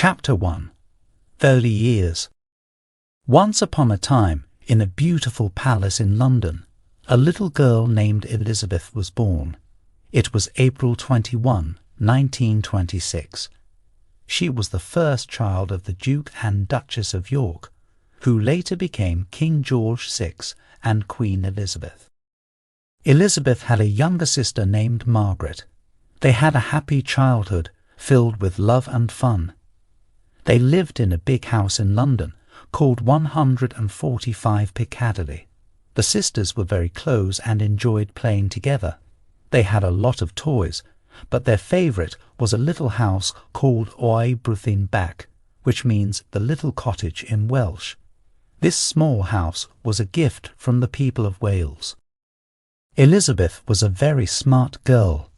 Chapter 1. Early Years. Once upon a time, in a beautiful palace in London, a little girl named Elizabeth was born. It was April 21, 1926. She was the first child of the Duke and Duchess of York, who later became King George VI and Queen Elizabeth. Elizabeth had a younger sister named Margaret. They had a happy childhood filled with love and fun. They lived in a big house in London called 145 Piccadilly. The sisters were very close and enjoyed playing together. They had a lot of toys, but their favourite was a little house called O'i Bruthin Bac, which means the little cottage in Welsh. This small house was a gift from the people of Wales. Elizabeth was a very smart girl.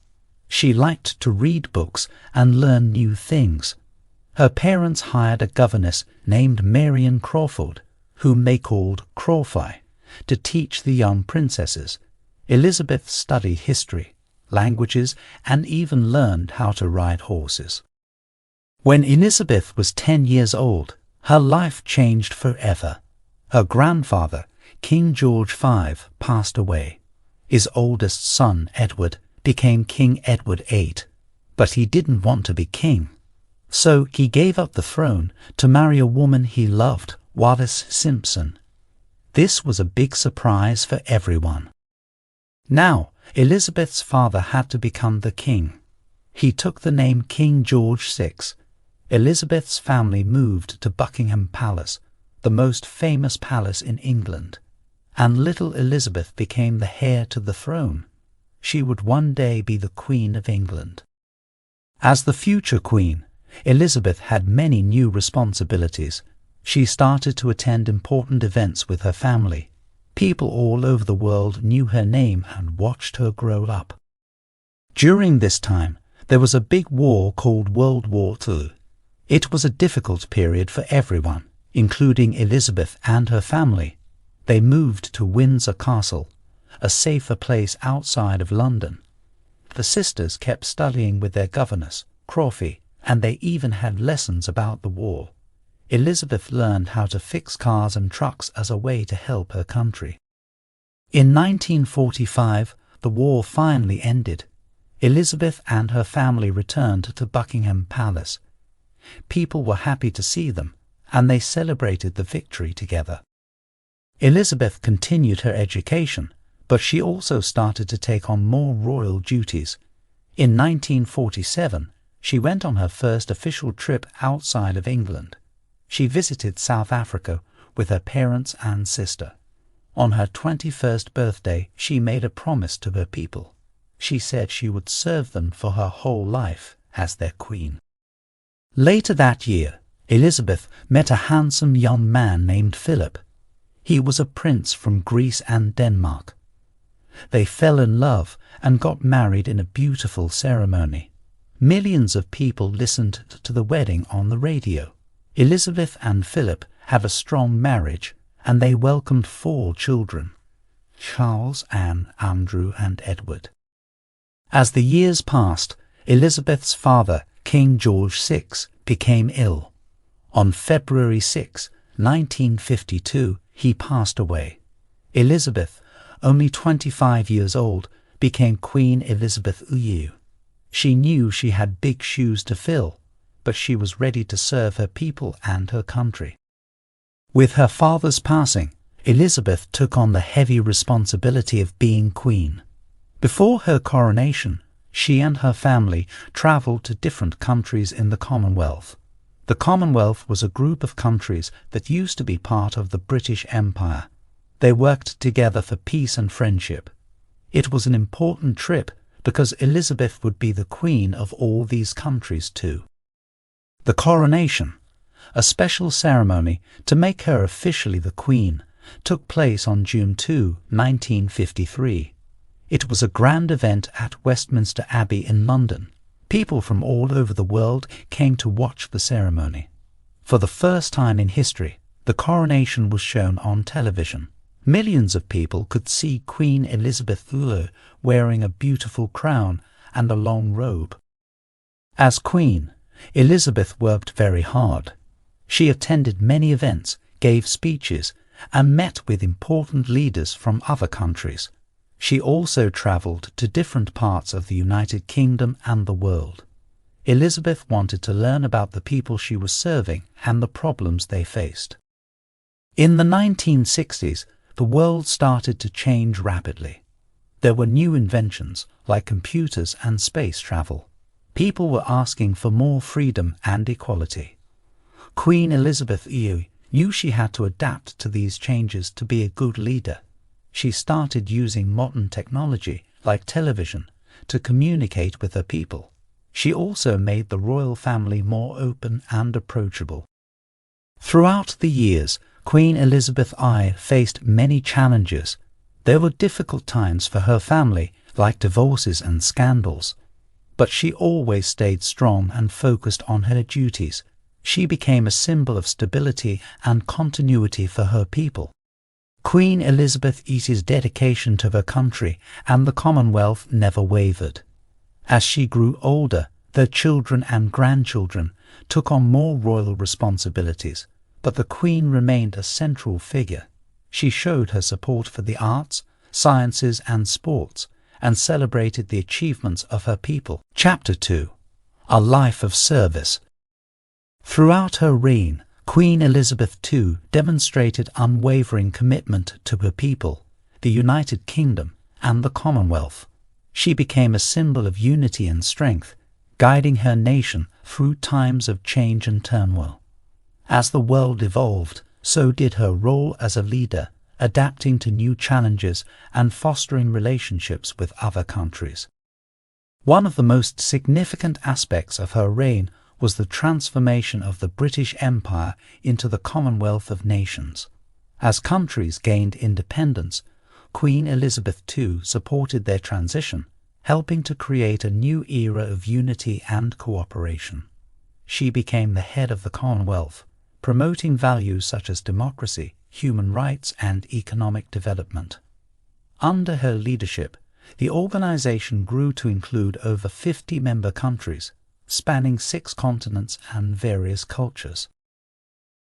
She liked to read books and learn new things. Her parents hired a governess named Marian Crawford, whom they called Crawfie, to teach the young princesses. Elizabeth studied history, languages, and even learned how to ride horses. When Elizabeth was 10 years old, her life changed forever. Her grandfather, King George V, passed away. His oldest son, Edward, became King Edward VIII, but he didn't want to be king. So he gave up the throne to marry a woman he loved, Wallis Simpson. This was a big surprise for everyone. Now, Elizabeth's father had to become the king. He took the name King George VI. Elizabeth's family moved to Buckingham Palace, the most famous palace in England, and little Elizabeth became the heir to the throne. She would one day be the Queen of England. As the future queen, Elizabeth had many new responsibilities. She started to attend important events with her family. People all over the world knew her name and watched her grow up. During this time, there was a big war called World War II. It was a difficult period for everyone, including Elizabeth and her family. They moved to Windsor Castle, a safer place outside of London. The sisters kept studying with their governess, Crawfie, and they even had lessons about the war. Elizabeth learned how to fix cars and trucks as a way to help her country. In 1945, the war finally ended. Elizabeth and her family returned to Buckingham Palace. People were happy to see them, and they celebrated the victory together. Elizabeth continued her education, but she also started to take on more royal duties. In 1947, she went on her first official trip outside of England. She visited South Africa with her parents and sister. On her 21st birthday, she made a promise to her people. She said she would serve them for her whole life as their queen. Later that year, Elizabeth met a handsome young man named Philip. He was a prince from Greece and Denmark. They fell in love and got married in a beautiful ceremony. Millions of people listened to the wedding on the radio. Elizabeth and Philip had a strong marriage, and they welcomed 4 children: Charles, Anne, Andrew, and Edward. As the years passed, Elizabeth's father, King George VI, became ill. On February 6, 1952, he passed away. Elizabeth, only 25 years old, became Queen Elizabeth II. She knew she had big shoes to fill, but she was ready to serve her people and her country. With her father's passing, Elizabeth took on the heavy responsibility of being queen. Before her coronation, she and her family travelled to different countries in the Commonwealth. The Commonwealth was a group of countries that used to be part of the British Empire. They worked together for peace and friendship. It was an important trip because Elizabeth would be the queen of all these countries too. The coronation, a special ceremony to make her officially the queen, took place on June 2, 1953. It was a grand event at Westminster Abbey in London. People from all over the world came to watch the ceremony. For the first time in history, the coronation was shown on television. Millions of people could see Queen Elizabeth II wearing a beautiful crown and a long robe. As queen, Elizabeth worked very hard. She attended many events, gave speeches, and met with important leaders from other countries. She also travelled to different parts of the United Kingdom and the world. Elizabeth wanted to learn about the people she was serving and the problems they faced. In the 1960s, the world started to change rapidly. There were new inventions like computers and space travel. People were asking for more freedom and equality. Queen Elizabeth II knew she had to adapt to these changes to be a good leader. She started using modern technology like television to communicate with her people. She also made the royal family more open and approachable. Throughout the years, Queen Elizabeth I faced many challenges. There were difficult times for her family, like divorces and scandals. But she always stayed strong and focused on her duties. She became a symbol of stability and continuity for her people. Queen Elizabeth I's dedication to her country and the Commonwealth never wavered. As she grew older, their children and grandchildren took on more royal responsibilities, but the Queen remained a central figure. She showed her support for the arts, sciences and sports, and celebrated the achievements of her people. Chapter 2. A Life of Service. Throughout her reign, Queen Elizabeth II demonstrated unwavering commitment to her people, the United Kingdom, and the Commonwealth. She became a symbol of unity and strength, guiding her nation through times of change and turmoil. As the world evolved, so did her role as a leader, adapting to new challenges and fostering relationships with other countries. One of the most significant aspects of her reign was the transformation of the British Empire into the Commonwealth of Nations. As countries gained independence, Queen Elizabeth II supported their transition, helping to create a new era of unity and cooperation. She became the head of the Commonwealth, promoting values such as democracy, human rights, and economic development. Under her leadership, the organization grew to include over 50 member countries, spanning 6 continents and various cultures.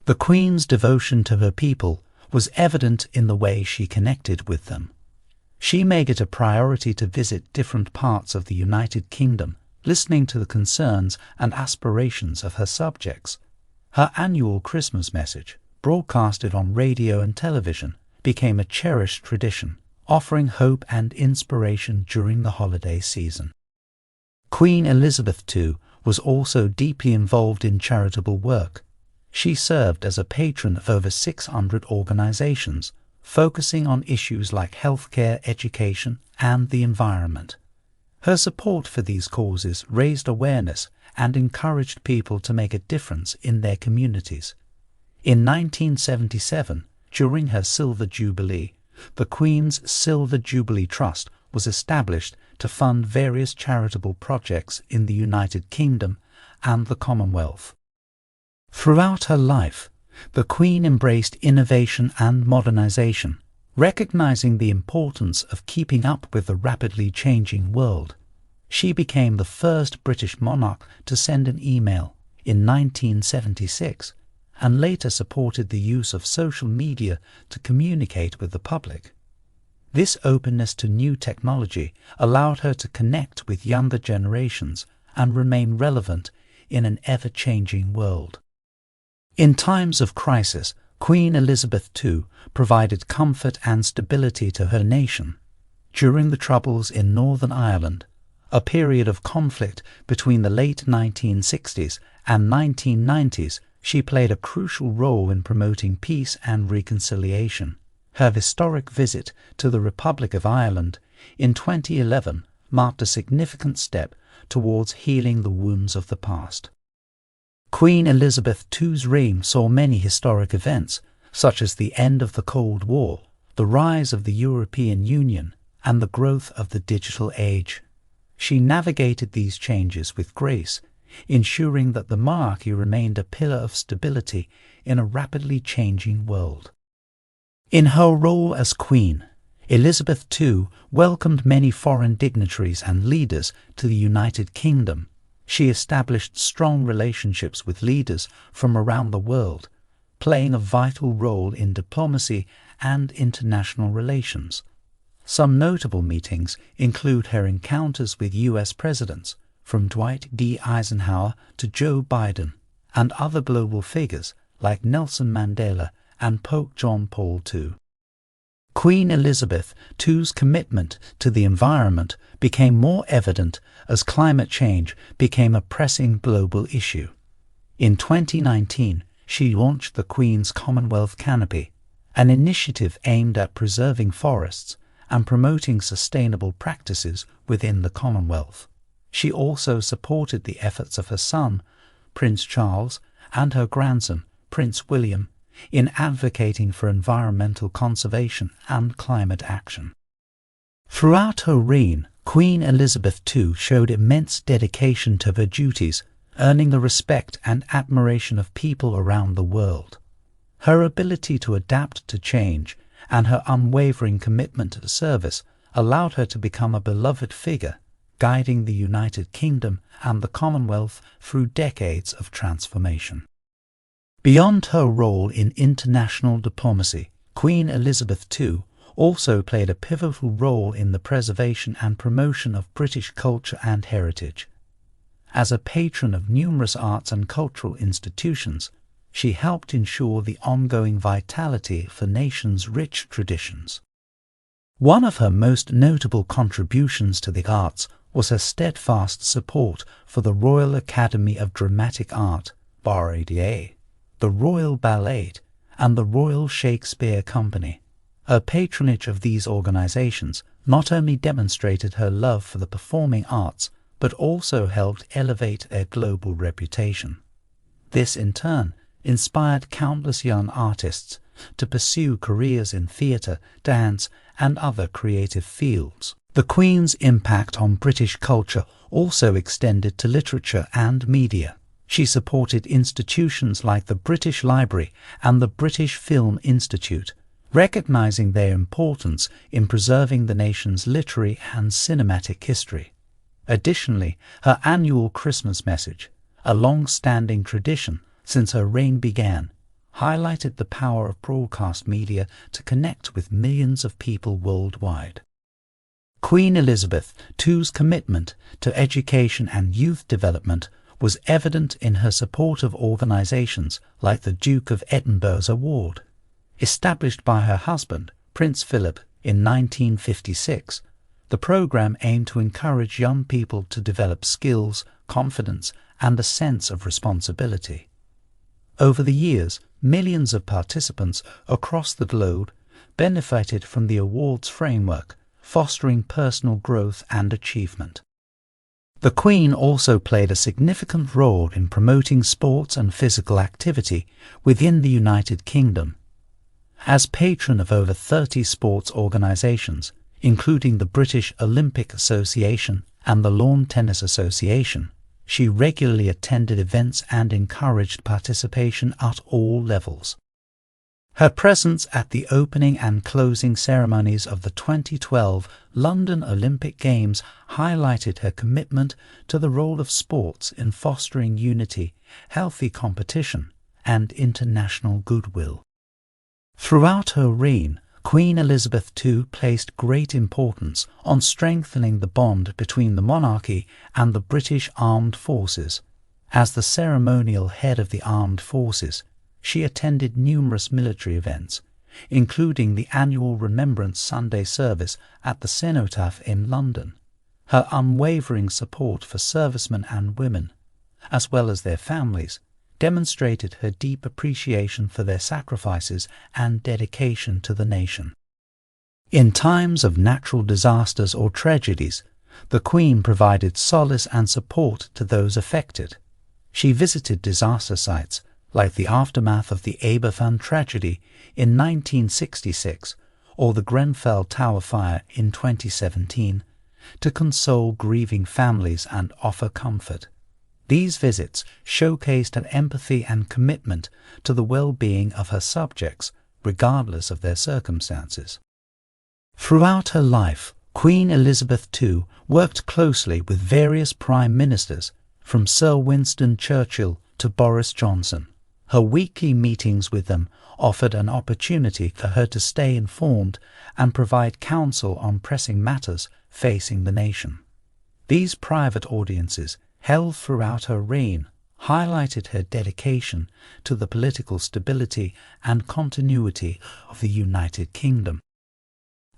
The Queen's devotion to her people was evident in the way she connected with them. She made it a priority to visit different parts of the United Kingdom, listening to the concerns and aspirations of her subjects. Her annual Christmas message, broadcasted on radio and television, became a cherished tradition, offering hope and inspiration during the holiday season. Queen Elizabeth II was also deeply involved in charitable work. She served as a patron of over 600 organizations, focusing on issues like healthcare, education, and the environment. Her support for these causes raised awareness and encouraged people to make a difference in their communities. In 1977, during her Silver Jubilee, the Queen's Silver Jubilee Trust was established to fund various charitable projects in the United Kingdom and the Commonwealth. Throughout her life, the Queen embraced innovation and modernization, recognizing the importance of keeping up with the rapidly changing world. She became the first British monarch to send an email in 1976, and later supported the use of social media to communicate with the public. This openness to new technology allowed her to connect with younger generations and remain relevant in an ever-changing world. In times of crisis, Queen Elizabeth II provided comfort and stability to her nation. During the Troubles in Northern Ireland, a period of conflict between the late 1960s and 1990s, she played a crucial role in promoting peace and reconciliation. Her historic visit to the Republic of Ireland in 2011 marked a significant step towards healing the wounds of the past. Queen Elizabeth II's reign saw many historic events, such as the end of the Cold War, the rise of the European Union, and the growth of the digital age. She navigated these changes with grace, ensuring that the monarchy remained a pillar of stability in a rapidly changing world. In her role as Queen, Elizabeth II welcomed many foreign dignitaries and leaders to the United Kingdom. She established strong relationships with leaders from around the world, playing a vital role in diplomacy and international relations. Some notable meetings include her encounters with U.S. presidents, from Dwight D. Eisenhower to Joe Biden, and other global figures like Nelson Mandela and Pope John Paul II. Queen Elizabeth II's commitment to the environment became more evident as climate change became a pressing global issue. In 2019, she launched the Queen's Commonwealth Canopy, an initiative aimed at preserving forests and promoting sustainable practices within the Commonwealth. She also supported the efforts of her son, Prince Charles, and her grandson, Prince William, in advocating for environmental conservation and climate action. Throughout her reign, Queen Elizabeth II showed immense dedication to her duties, earning the respect and admiration of people around the world. Her ability to adapt to change and her unwavering commitment to service allowed her to become a beloved figure, guiding the United Kingdom and the Commonwealth through decades of transformation. Beyond her role in international diplomacy, Queen Elizabeth II also played a pivotal role in the preservation and promotion of British culture and heritage. As a patron of numerous arts and cultural institutions, she helped ensure the ongoing vitality of the nation's rich traditions. One of her most notable contributions to the arts was her steadfast support for the Royal Academy of Dramatic Art, RADA, the Royal Ballet, and the Royal Shakespeare Company. Her patronage of these organizations not only demonstrated her love for the performing arts, but also helped elevate their global reputation. This, in turn, inspired countless young artists to pursue careers in theatre, dance, and other creative fields. The Queen's impact on British culture also extended to literature and media. She supported institutions like the British Library and the British Film Institute, recognizing their importance in preserving the nation's literary and cinematic history. Additionally, her annual Christmas message, a long-standing tradition since her reign began, highlighted the power of broadcast media to connect with millions of people worldwide. Queen Elizabeth II's commitment to education and youth development was evident in her support of organizations like the Duke of Edinburgh's Award. Established by her husband, Prince Philip, in 1956, the program aimed to encourage young people to develop skills, confidence, and a sense of responsibility. Over the years, millions of participants across the globe benefited from the awards framework, fostering personal growth and achievement. The Queen also played a significant role in promoting sports and physical activity within the United Kingdom. As patron of over 30 sports organisations, including the British Olympic Association and the Lawn Tennis Association, she regularly attended events and encouraged participation at all levels. Her presence at the opening and closing ceremonies of the 2012 London Olympic Games highlighted her commitment to the role of sports in fostering unity, healthy competition, and international goodwill. Throughout her reign, Queen Elizabeth II placed great importance on strengthening the bond between the monarchy and the British Armed Forces. As the ceremonial head of the armed forces, she attended numerous military events, including the annual Remembrance Sunday service at the Cenotaph in London. Her unwavering support for servicemen and women, as well as their families, demonstrated her deep appreciation for their sacrifices and dedication to the nation. In times of natural disasters or tragedies, the Queen provided solace and support to those affected. She visited disaster sites like the aftermath of the Aberfan tragedy in 1966 or the Grenfell Tower fire in 2017, to console grieving families and offer comfort. These visits showcased her empathy and commitment to the well-being of her subjects, regardless of their circumstances. Throughout her life, Queen Elizabeth II worked closely with various prime ministers, from Sir Winston Churchill to Boris Johnson. Her weekly meetings with them offered an opportunity for her to stay informed and provide counsel on pressing matters facing the nation. These private audiences, held throughout her reign, highlighted her dedication to the political stability and continuity of the United Kingdom.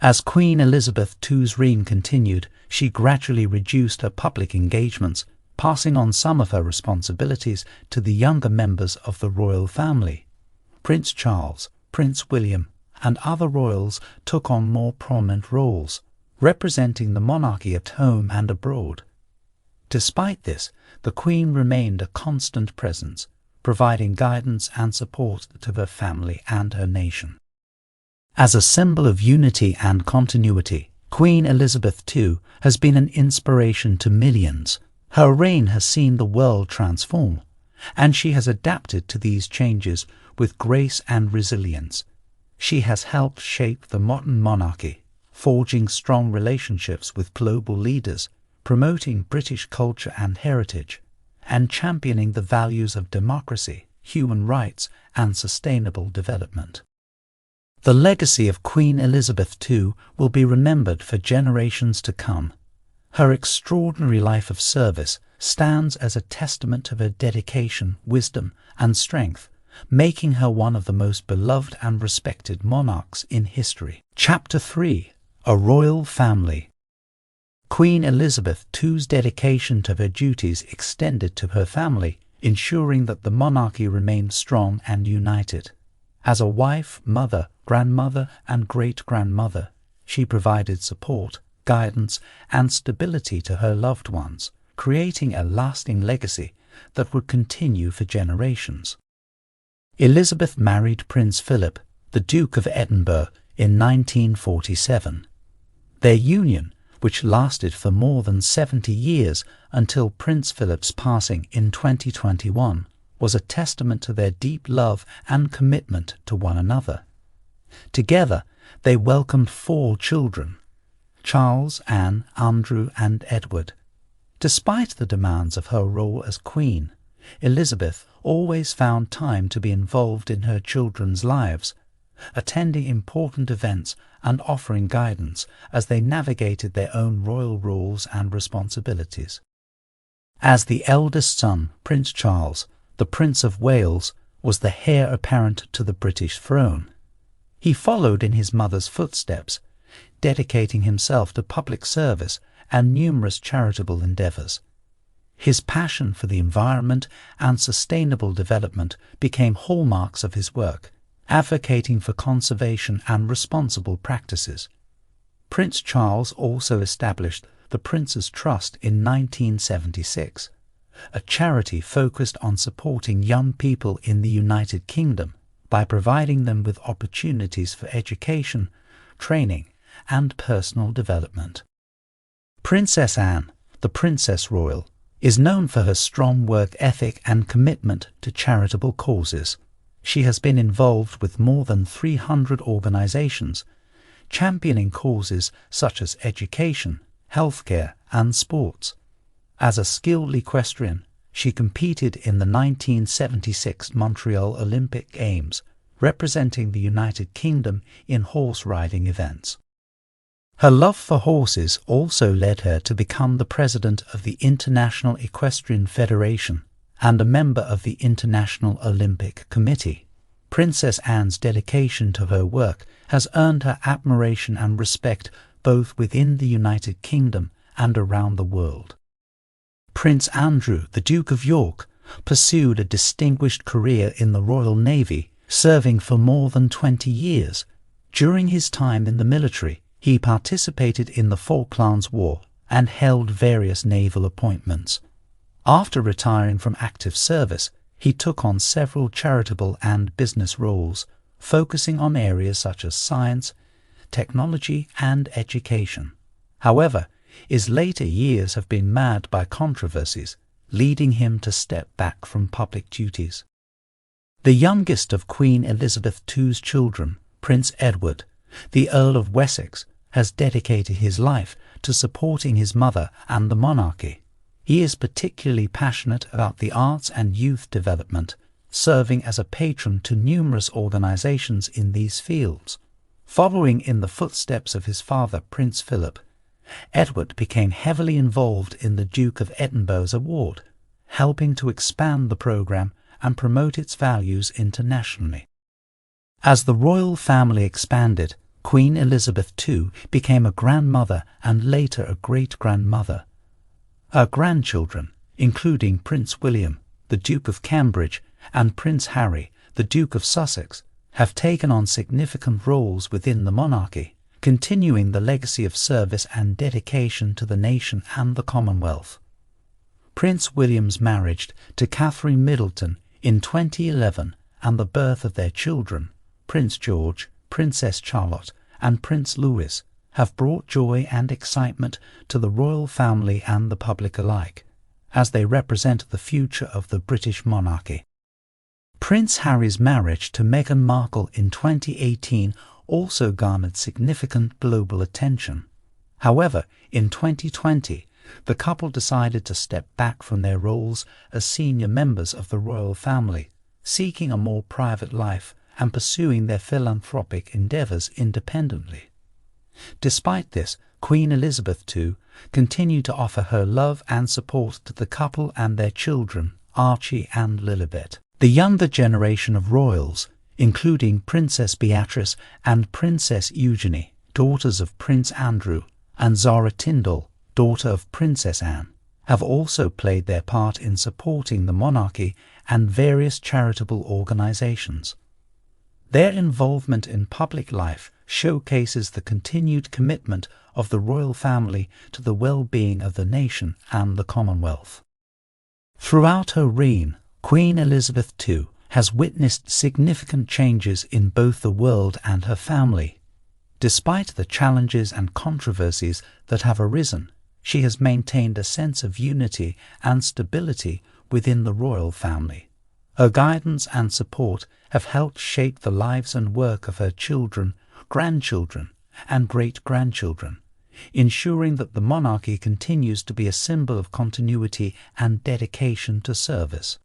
As Queen Elizabeth II's reign continued, she gradually reduced her public engagements, passing on some of her responsibilities to the younger members of the royal family. Prince Charles, Prince William, and other royals took on more prominent roles, representing the monarchy at home and abroad. Despite this, the Queen remained a constant presence, providing guidance and support to her family and her nation. As a symbol of unity and continuity, Queen Elizabeth II has been an inspiration to millions. Her reign has seen the world transform, and she has adapted to these changes with grace and resilience. She has helped shape the modern monarchy, forging strong relationships with global leaders, promoting British culture and heritage, and championing the values of democracy, human rights, and sustainable development. The legacy of Queen Elizabeth II will be remembered for generations to come. Her extraordinary life of service stands as a testament to her dedication, wisdom, and strength, making her one of the most beloved and respected monarchs in history. Chapter 3: A Royal Family. Queen Elizabeth II's dedication to her duties extended to her family, ensuring that the monarchy remained strong and united. As a wife, mother, grandmother, and great-grandmother, she provided support, guidance, and stability to her loved ones, creating a lasting legacy that would continue for generations. Elizabeth married Prince Philip, the Duke of Edinburgh, in 1947. Their union, which lasted for more than 70 years until Prince Philip's passing in 2021, was a testament to their deep love and commitment to one another. Together, they welcomed 4 children: Charles, Anne, Andrew, and Edward. Despite the demands of her role as Queen, Elizabeth always found time to be involved in her children's lives, attending important events and offering guidance as they navigated their own royal roles and responsibilities. As the eldest son, Prince Charles, the Prince of Wales, was the heir apparent to the British throne. He followed in his mother's footsteps, dedicating himself to public service and numerous charitable endeavours. His passion for the environment and sustainable development became hallmarks of his work, advocating for conservation and responsible practices. Prince Charles also established the Prince's Trust in 1976, a charity focused on supporting young people in the United Kingdom by providing them with opportunities for education, training, and personal development. Princess Anne, the Princess Royal, is known for her strong work ethic and commitment to charitable causes. She has been involved with more than 300 organisations, championing causes such as education, healthcare, and sports. As a skilled equestrian, she competed in the 1976 Montreal Olympic Games, representing the United Kingdom in horse riding events. Her love for horses also led her to become the president of the International Equestrian Federation and a member of the International Olympic Committee. Princess Anne's dedication to her work has earned her admiration and respect both within the United Kingdom and around the world. Prince Andrew, the Duke of York, pursued a distinguished career in the Royal Navy, serving for more than 20 years. During his time in the military, he participated in the Falklands War and held various naval appointments. After retiring from active service, he took on several charitable and business roles, focusing on areas such as science, technology, and education. However, his later years have been marred by controversies, leading him to step back from public duties. The youngest of Queen Elizabeth II's children, Prince Edward, the Earl of Wessex, has dedicated his life to supporting his mother and the monarchy. He is particularly passionate about the arts and youth development, serving as a patron to numerous organizations in these fields. Following in the footsteps of his father, Prince Philip, Edward became heavily involved in the Duke of Edinburgh's award, helping to expand the program and promote its values internationally. As the royal family expanded, Queen Elizabeth II became a grandmother and later a great-grandmother. Her grandchildren, including Prince William, the Duke of Cambridge, and Prince Harry, the Duke of Sussex, have taken on significant roles within the monarchy, continuing the legacy of service and dedication to the nation and the Commonwealth. Prince William's marriage to Catherine Middleton in 2011 and the birth of their children, Prince George, Princess Charlotte, and Prince Louis, have brought joy and excitement to the royal family and the public alike, as they represent the future of the British monarchy. Prince Harry's marriage to Meghan Markle in 2018 also garnered significant global attention. However, in 2020, the couple decided to step back from their roles as senior members of the royal family, seeking a more private life and pursuing their philanthropic endeavours independently. Despite this, Queen Elizabeth II continued to offer her love and support to the couple and their children, Archie and Lilibet. The younger generation of royals, including Princess Beatrice and Princess Eugenie, daughters of Prince Andrew, and Zara Tindall, daughter of Princess Anne, have also played their part in supporting the monarchy and various charitable organizations. Their involvement in public life showcases the continued commitment of the royal family to the well-being of the nation and the Commonwealth. Throughout her reign, Queen Elizabeth II has witnessed significant changes in both the world and her family. Despite the challenges and controversies that have arisen, she has maintained a sense of unity and stability within the royal family. Her guidance and support have helped shape the lives and work of her children, grandchildren, and great-grandchildren, ensuring that the monarchy continues to be a symbol of continuity and dedication to service.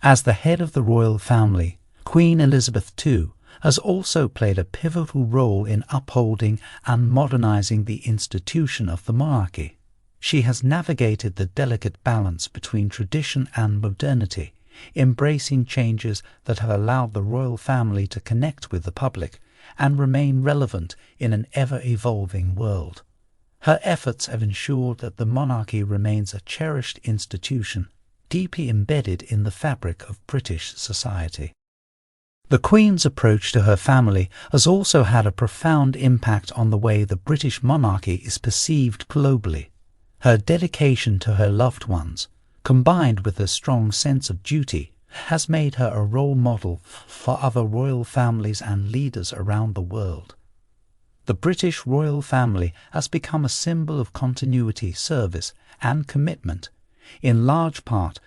As the head of the royal family, Queen Elizabeth II has also played a pivotal role in upholding and modernizing the institution of the monarchy. She has navigated the delicate balance between tradition and modernity, embracing changes that have allowed the royal family to connect with the public and remain relevant in an ever-evolving world. Her efforts have ensured that the monarchy remains a cherished institution, deeply embedded in the fabric of British society. The Queen's approach to her family has also had a profound impact on the way the British monarchy is perceived globally. Her dedication to her loved ones, combined with a strong sense of duty, has made her a role model for other royal families and leaders around the world. The British royal family has become a symbol of continuity, service, and commitment, in large part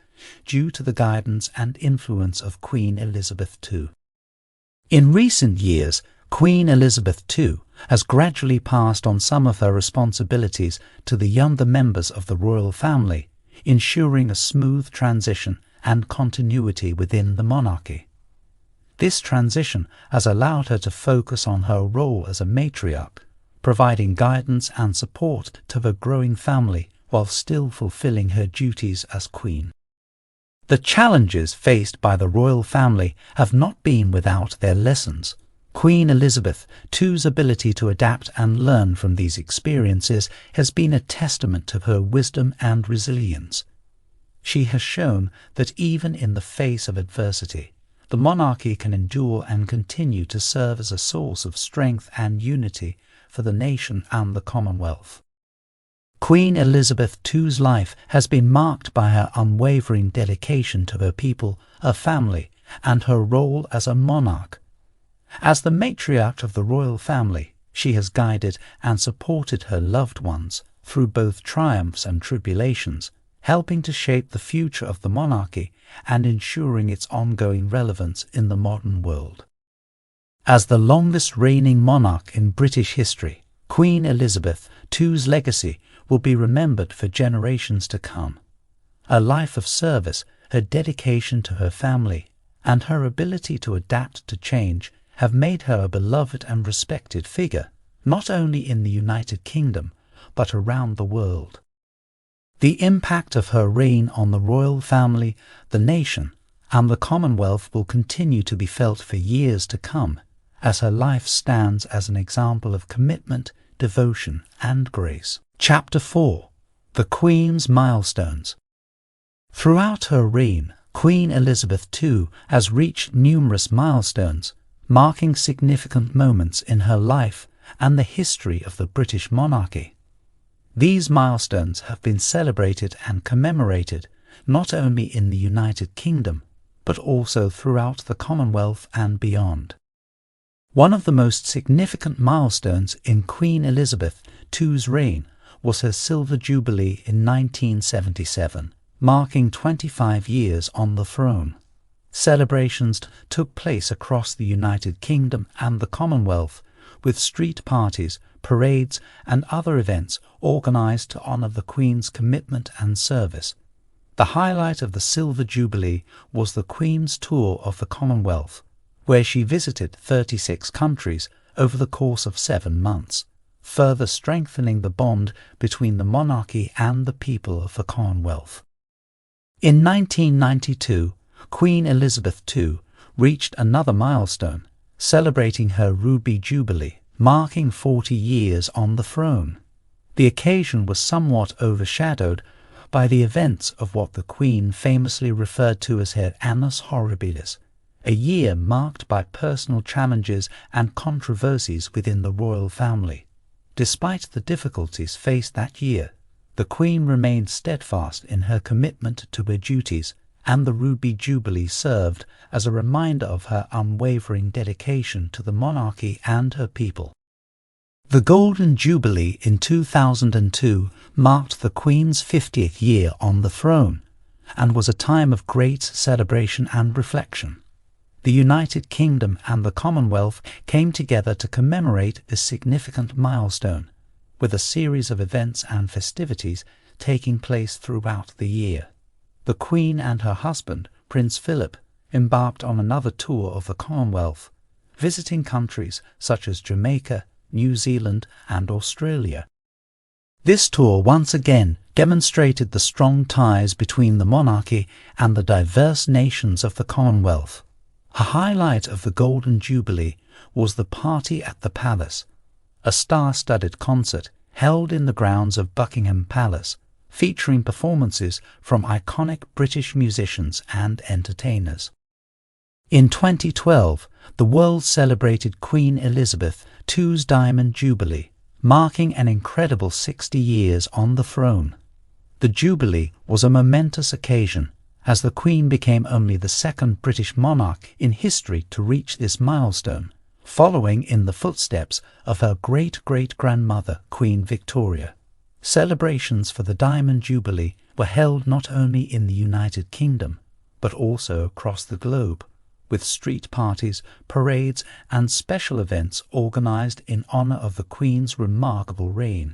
due to the guidance and influence of Queen Elizabeth II. In recent years, Queen Elizabeth II has gradually passed on some of her responsibilities to the younger members of the royal family, ensuring a smooth transition and continuity within the monarchy. This transition has allowed her to focus on her role as a matriarch, providing guidance and support to the growing family while still fulfilling her duties as queen. The challenges faced by the royal family have not been without their lessons. Queen Elizabeth II's ability to adapt and learn from these experiences has been a testament to her wisdom and resilience. She has shown that even in the face of adversity, the monarchy can endure and continue to serve as a source of strength and unity for the nation and the Commonwealth. Queen Elizabeth II's life has been marked by her unwavering dedication to her people, her family, and her role as a monarch. As the matriarch of the royal family, she has guided and supported her loved ones through both triumphs and tribulations, helping to shape the future of the monarchy and ensuring its ongoing relevance in the modern world. As the longest reigning monarch in British history, Queen Elizabeth II's legacy will be remembered for generations to come. A life of service, her dedication to her family, and her ability to adapt to change have made her a beloved and respected figure, not only in the United Kingdom, but around the world. The impact of her reign on the royal family, the nation, and the Commonwealth will continue to be felt for years to come, as her life stands as an example of commitment, devotion, and grace. Chapter 4. The Queen's Milestones. Throughout her reign, Queen Elizabeth II has reached numerous milestones, marking significant moments in her life and the history of the British monarchy. These milestones have been celebrated and commemorated not only in the United Kingdom, but also throughout the Commonwealth and beyond. One of the most significant milestones in Queen Elizabeth II's reign was her Silver Jubilee in 1977, marking 25 years on the throne. Celebrations took place across the United Kingdom and the Commonwealth, with street parties, parades, and other events organised to honour the Queen's commitment and service. The highlight of the Silver Jubilee was the Queen's tour of the Commonwealth, where she visited 36 countries over the course of 7 months, further strengthening the bond between the monarchy and the people of the Commonwealth. In 1992, Queen Elizabeth II reached another milestone, celebrating her Ruby Jubilee, marking 40 years on the throne. The occasion was somewhat overshadowed by the events of what the Queen famously referred to as her annus horribilis, a year marked by personal challenges and controversies within the royal family. Despite the difficulties faced that year, the Queen remained steadfast in her commitment to her duties, and the Ruby Jubilee served as a reminder of her unwavering dedication to the monarchy and her people. The Golden Jubilee in 2002 marked the Queen's 50th year on the throne, and was a time of great celebration and reflection. The United Kingdom and the Commonwealth came together to commemorate this significant milestone, with a series of events and festivities taking place throughout the year. The Queen and her husband, Prince Philip, embarked on another tour of the Commonwealth, visiting countries such as Jamaica, New Zealand, and Australia. This tour once again demonstrated the strong ties between the monarchy and the diverse nations of the Commonwealth. A highlight of the Golden Jubilee was the Party at the Palace, a star-studded concert held in the grounds of Buckingham Palace, featuring performances from iconic British musicians and entertainers. In 2012, the world celebrated Queen Elizabeth II's Diamond Jubilee, marking an incredible 60 years on the throne. The Jubilee was a momentous occasion, as the Queen became only the second British monarch in history to reach this milestone, following in the footsteps of her great-great-grandmother, Queen Victoria. Celebrations for the Diamond Jubilee were held not only in the United Kingdom, but also across the globe, with street parties, parades, and special events organised in honour of the Queen's remarkable reign.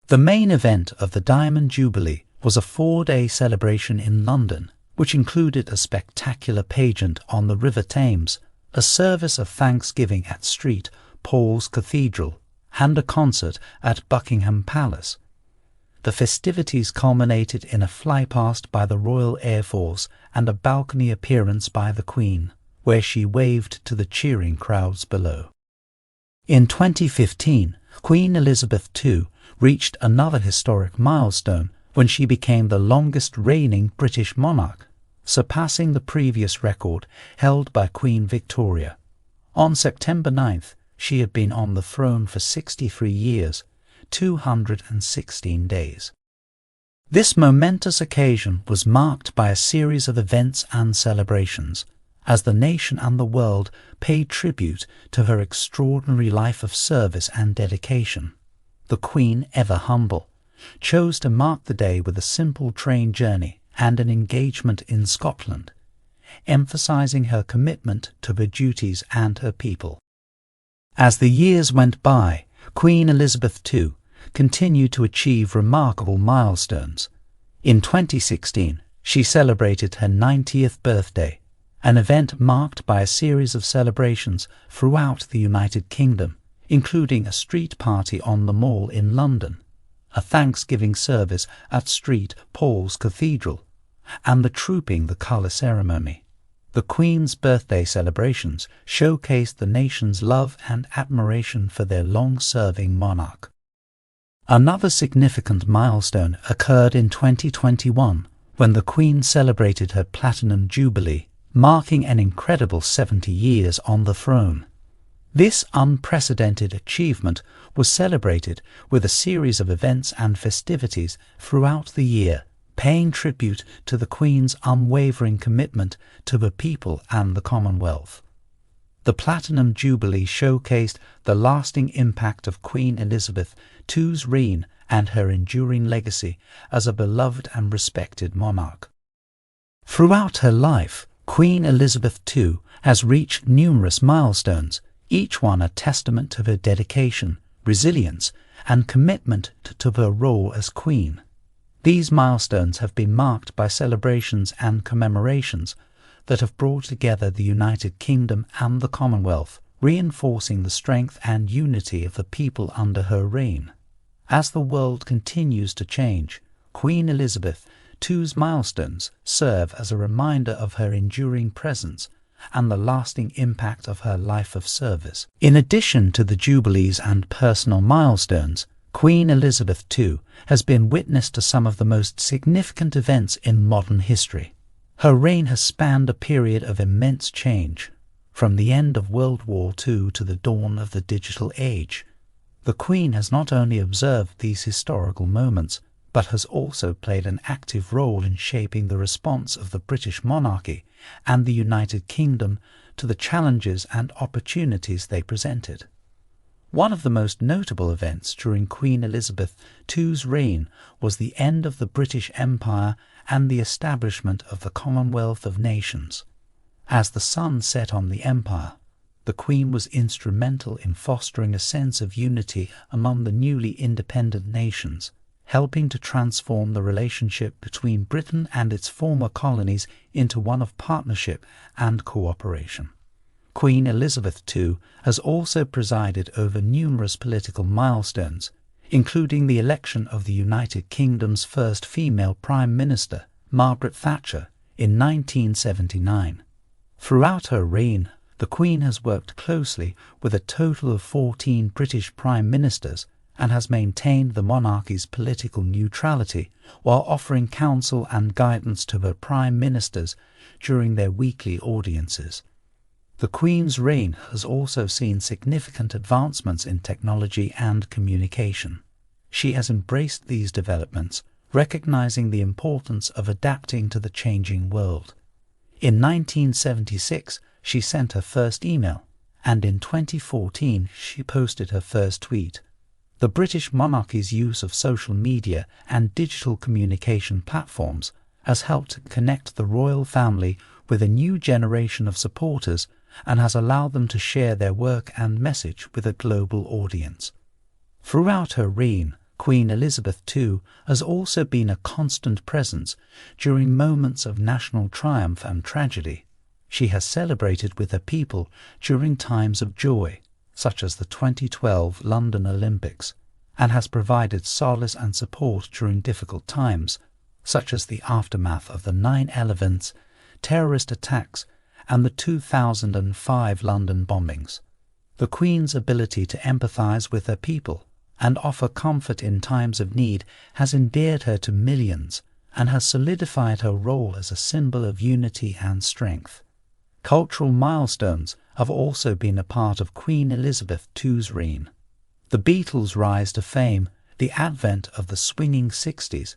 The main event of the Diamond Jubilee was a 4-day celebration in London, which included a spectacular pageant on the River Thames, a service of thanksgiving at St. Paul's Cathedral, and a concert at Buckingham Palace. The festivities culminated in a flypast by the Royal Air Force and a balcony appearance by the Queen, where she waved to the cheering crowds below. In 2015, Queen Elizabeth II reached another historic milestone when she became the longest reigning British monarch, surpassing the previous record held by Queen Victoria. On September 9th, she had been on the throne for 63 years, 216 days. This momentous occasion was marked by a series of events and celebrations, as the nation and the world paid tribute to her extraordinary life of service and dedication. The Queen, ever humble, chose to mark the day with a simple train journey and an engagement in Scotland, emphasizing her commitment to her duties and her people. As the years went by, Queen Elizabeth II continued to achieve remarkable milestones. In 2016, she celebrated her 90th birthday, an event marked by a series of celebrations throughout the United Kingdom, including a street party on the Mall in London, a Thanksgiving service at St. Paul's Cathedral, and the Trooping the Colour ceremony. The Queen's birthday celebrations showcased the nation's love and admiration for their long-serving monarch. Another significant milestone occurred in 2021 when the Queen celebrated her Platinum Jubilee, marking an incredible 70 years on the throne. This unprecedented achievement was celebrated with a series of events and festivities throughout the year, paying tribute to the Queen's unwavering commitment to the people and the Commonwealth. The Platinum Jubilee showcased the lasting impact of Queen Elizabeth II's reign and her enduring legacy as a beloved and respected monarch. Throughout her life, Queen Elizabeth II has reached numerous milestones, each one a testament to her dedication, resilience, and commitment to her role as Queen. These milestones have been marked by celebrations and commemorations that have brought together the United Kingdom and the Commonwealth, reinforcing the strength and unity of the people under her reign. As the world continues to change, Queen Elizabeth II's milestones serve as a reminder of her enduring presence and the lasting impact of her life of service. In addition to the jubilees and personal milestones, Queen Elizabeth II has been witness to some of the most significant events in modern history. Her reign has spanned a period of immense change, from the end of World War II to the dawn of the digital age. The Queen has not only observed these historical moments, but has also played an active role in shaping the response of the British monarchy and the United Kingdom to the challenges and opportunities they presented. One of the most notable events during Queen Elizabeth II's reign was the end of the British Empire and the establishment of the Commonwealth of Nations. As the sun set on the empire, the Queen was instrumental in fostering a sense of unity among the newly independent nations, helping to transform the relationship between Britain and its former colonies into one of partnership and cooperation. Queen Elizabeth II has also presided over numerous political milestones, including the election of the United Kingdom's first female Prime Minister, Margaret Thatcher, in 1979. Throughout her reign, the Queen has worked closely with a total of 14 British Prime Ministers and has maintained the monarchy's political neutrality while offering counsel and guidance to her Prime Ministers during their weekly audiences. The Queen's reign has also seen significant advancements in technology and communication. She has embraced these developments, recognizing the importance of adapting to the changing world. In 1976, she sent her first email, and in 2014 she posted her first tweet. The British monarchy's use of social media and digital communication platforms has helped connect the royal family with a new generation of supporters and has allowed them to share their work and message with a global audience. Throughout her reign, Queen Elizabeth II has also been a constant presence during moments of national triumph and tragedy. She has celebrated with her people during times of joy, such as the 2012 London Olympics, and has provided solace and support during difficult times, such as the aftermath of the 9/11 terrorist attacks and the 2005 London bombings. The Queen's ability to empathize with her people and offer comfort in times of need has endeared her to millions and has solidified her role as a symbol of unity and strength. Cultural milestones have also been a part of Queen Elizabeth II's reign. The Beatles' rise to fame, the advent of the swinging 60s,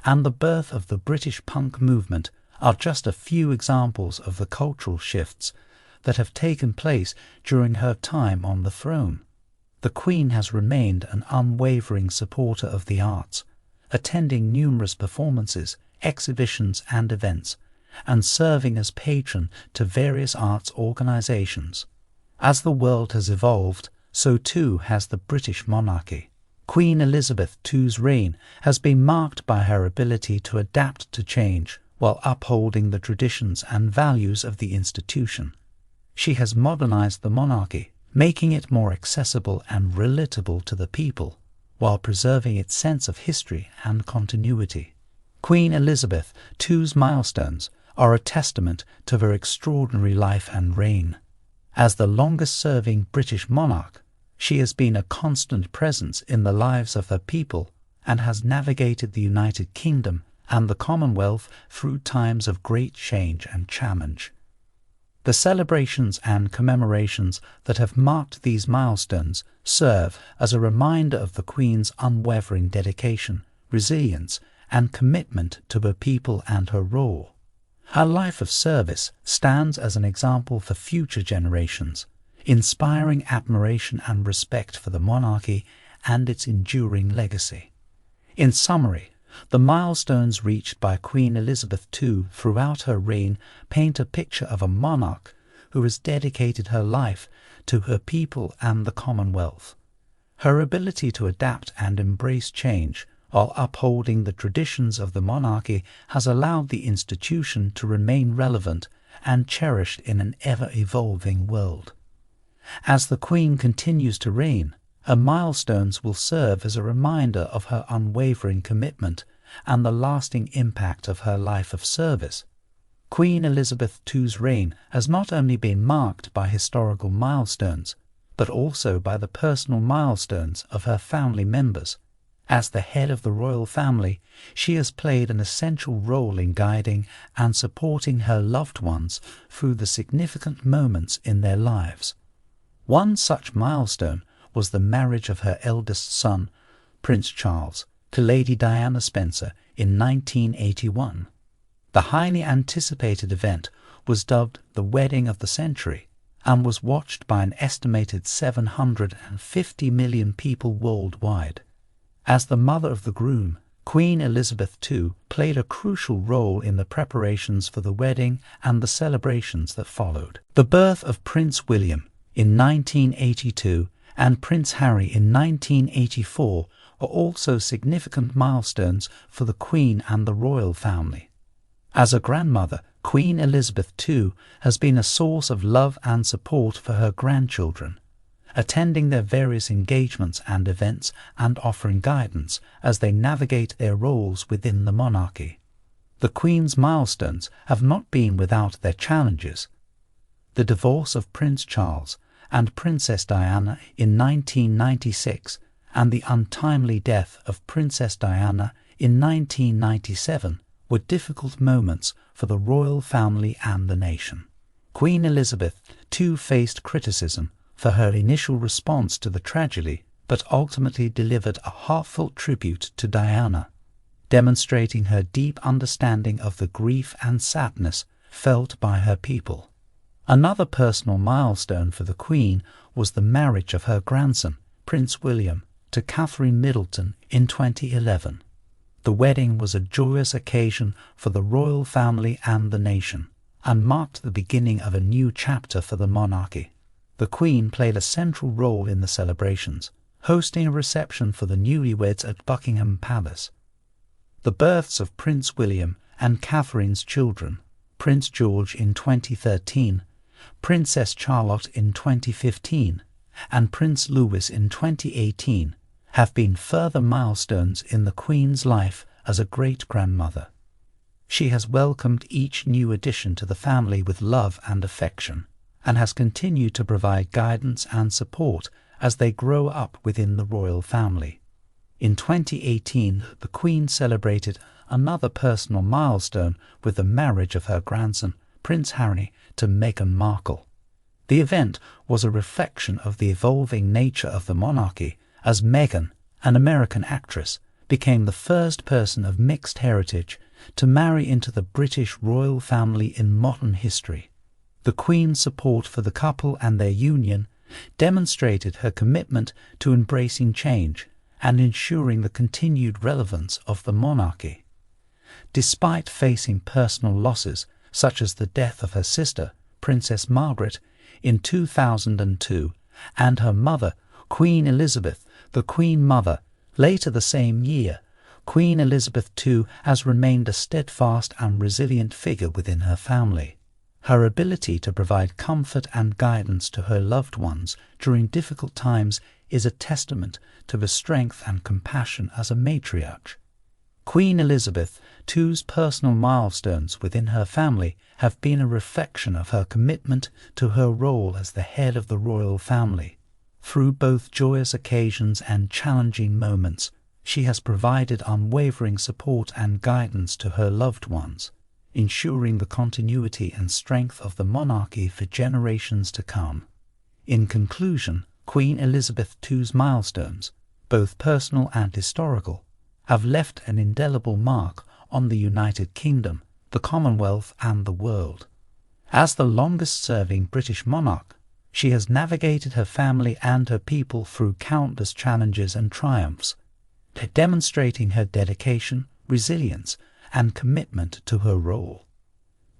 and the birth of the British punk movement are just a few examples of the cultural shifts that have taken place during her time on the throne. The Queen has remained an unwavering supporter of the arts, attending numerous performances, exhibitions and events, and serving as patron to various arts organizations. As the world has evolved, so too has the British monarchy. Queen Elizabeth II's reign has been marked by her ability to adapt to change while upholding the traditions and values of the institution. She has modernized the monarchy, making it more accessible and relatable to the people, while preserving its sense of history and continuity. Queen Elizabeth II's milestones are a testament to her extraordinary life and reign. As the longest-serving British monarch, she has been a constant presence in the lives of her people and has navigated the United Kingdom and the Commonwealth through times of great change and challenge. The celebrations and commemorations that have marked these milestones serve as a reminder of the Queen's unwavering dedication, resilience, and commitment to her people and her role. Her life of service stands as an example for future generations, inspiring admiration and respect for the monarchy and its enduring legacy. In summary, the milestones reached by Queen Elizabeth II throughout her reign paint a picture of a monarch who has dedicated her life to her people and the Commonwealth. Her ability to adapt and embrace change while upholding the traditions of the monarchy has allowed the institution to remain relevant and cherished in an ever-evolving world. As the Queen continues to reign, her milestones will serve as a reminder of her unwavering commitment and the lasting impact of her life of service. Queen Elizabeth II's reign has not only been marked by historical milestones, but also by the personal milestones of her family members. As the head of the royal family, she has played an essential role in guiding and supporting her loved ones through the significant moments in their lives. One such milestone was the marriage of her eldest son, Prince Charles, to Lady Diana Spencer in 1981. The highly anticipated event was dubbed the Wedding of the Century and was watched by an estimated 750 million people worldwide. As the mother of the groom, Queen Elizabeth II played a crucial role in the preparations for the wedding and the celebrations that followed. The birth of Prince William in 1982 and Prince Harry in 1984 are also significant milestones for the Queen and the royal family. As a grandmother, Queen Elizabeth II has been a source of love and support for her grandchildren, attending their various engagements and events and offering guidance as they navigate their roles within the monarchy. The Queen's milestones have not been without their challenges. The divorce of Prince Charles and Princess Diana in 1996 and the untimely death of Princess Diana in 1997 were difficult moments for the royal family and the nation. Queen Elizabeth too faced criticism for her initial response to the tragedy, but ultimately delivered a heartfelt tribute to Diana, demonstrating her deep understanding of the grief and sadness felt by her people. Another personal milestone for the Queen was the marriage of her grandson, Prince William, to Catherine Middleton in 2011. The wedding was a joyous occasion for the royal family and the nation, and marked the beginning of a new chapter for the monarchy. The Queen played a central role in the celebrations, hosting a reception for the newlyweds at Buckingham Palace. The births of Prince William and Catherine's children, Prince George in 2013, Princess Charlotte in 2015, and Prince Louis in 2018, have been further milestones in the Queen's life as a great-grandmother. She has welcomed each new addition to the family with love and affection, and has continued to provide guidance and support as they grow up within the royal family. In 2018, the Queen celebrated another personal milestone with the marriage of her grandson, Prince Harry, to Meghan Markle. The event was a reflection of the evolving nature of the monarchy, as Meghan, an American actress, became the first person of mixed heritage to marry into the British royal family in modern history. The Queen's support for the couple and their union demonstrated her commitment to embracing change and ensuring the continued relevance of the monarchy. Despite facing personal losses, such as the death of her sister, Princess Margaret, in 2002, and her mother, Queen Elizabeth, the Queen Mother. Later the same year, Queen Elizabeth II has remained a steadfast and resilient figure within her family. Her ability to provide comfort and guidance to her loved ones during difficult times is a testament to the strength and compassion as a matriarch. Queen Elizabeth II's personal milestones within her family have been a reflection of her commitment to her role as the head of the royal family. Through both joyous occasions and challenging moments, she has provided unwavering support and guidance to her loved ones, ensuring the continuity and strength of the monarchy for generations to come. In conclusion, Queen Elizabeth II's milestones, both personal and historical, have left an indelible mark on the United Kingdom, the Commonwealth, and the world. As the longest-serving British monarch, she has navigated her family and her people through countless challenges and triumphs, demonstrating her dedication, resilience, and commitment to her role.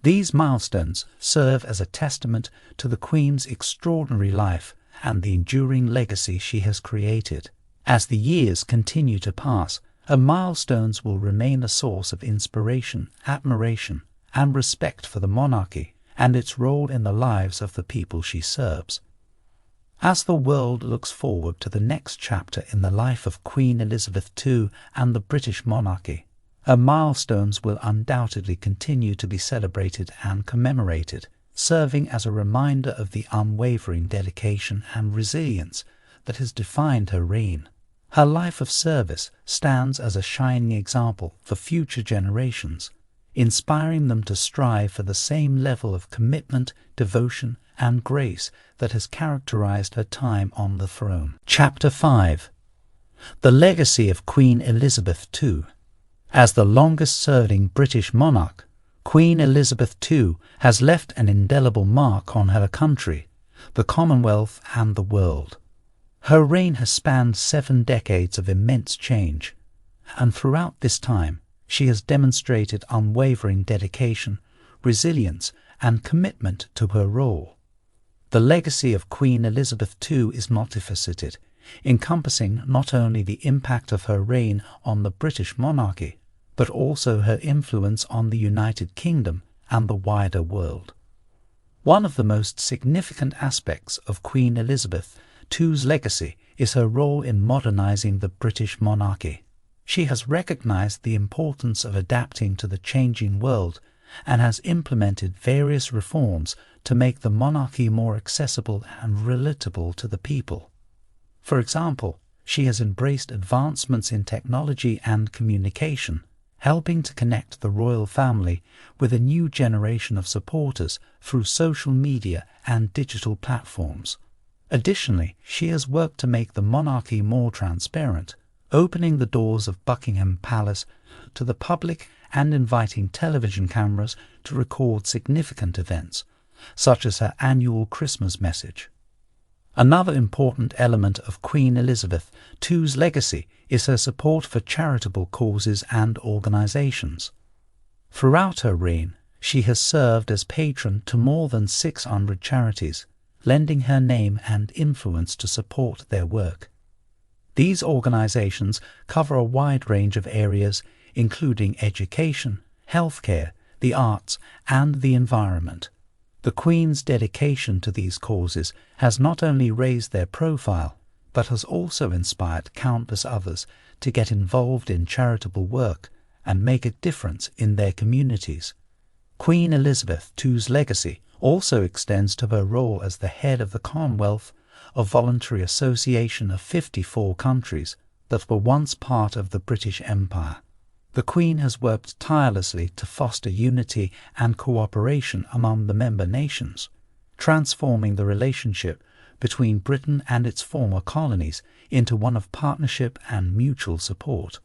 These milestones serve as a testament to the Queen's extraordinary life and the enduring legacy she has created. As the years continue to pass, her milestones will remain a source of inspiration, admiration, and respect for the monarchy and its role in the lives of the people she serves. As the world looks forward to the next chapter in the life of Queen Elizabeth II and the British monarchy, her milestones will undoubtedly continue to be celebrated and commemorated, serving as a reminder of the unwavering dedication and resilience that has defined her reign. Her life of service stands as a shining example for future generations, inspiring them to strive for the same level of commitment, devotion, and grace that has characterized her time on the throne. Chapter 5. The Legacy of Queen Elizabeth II. As the longest-serving British monarch, Queen Elizabeth II has left an indelible mark on her country, the Commonwealth, and the world. Her reign has spanned 7 decades of immense change, and throughout this time she has demonstrated unwavering dedication, resilience, and commitment to her role. The legacy of Queen Elizabeth II is multifaceted, encompassing not only the impact of her reign on the British monarchy, but also her influence on the United Kingdom and the wider world. One of the most significant aspects of Queen Elizabeth II's legacy is her role in modernizing the British monarchy. She has recognized the importance of adapting to the changing world and has implemented various reforms to make the monarchy more accessible and relatable to the people. For example, she has embraced advancements in technology and communication, helping to connect the royal family with a new generation of supporters through social media and digital platforms. Additionally, she has worked to make the monarchy more transparent, opening the doors of Buckingham Palace to the public and inviting television cameras to record significant events, such as her annual Christmas message. Another important element of Queen Elizabeth II's legacy is her support for charitable causes and organizations. Throughout her reign, she has served as patron to more than 600 charities, lending her name and influence to support their work. These organizations cover a wide range of areas, including education, healthcare, the arts, and the environment. The Queen's dedication to these causes has not only raised their profile, but has also inspired countless others to get involved in charitable work and make a difference in their communities. Queen Elizabeth II's legacy also extends to her role as the head of the Commonwealth, a voluntary association of 54 countries that were once part of the British Empire. The Queen has worked tirelessly to foster unity and cooperation among the member nations, transforming the relationship between Britain and its former colonies into one of partnership and mutual support.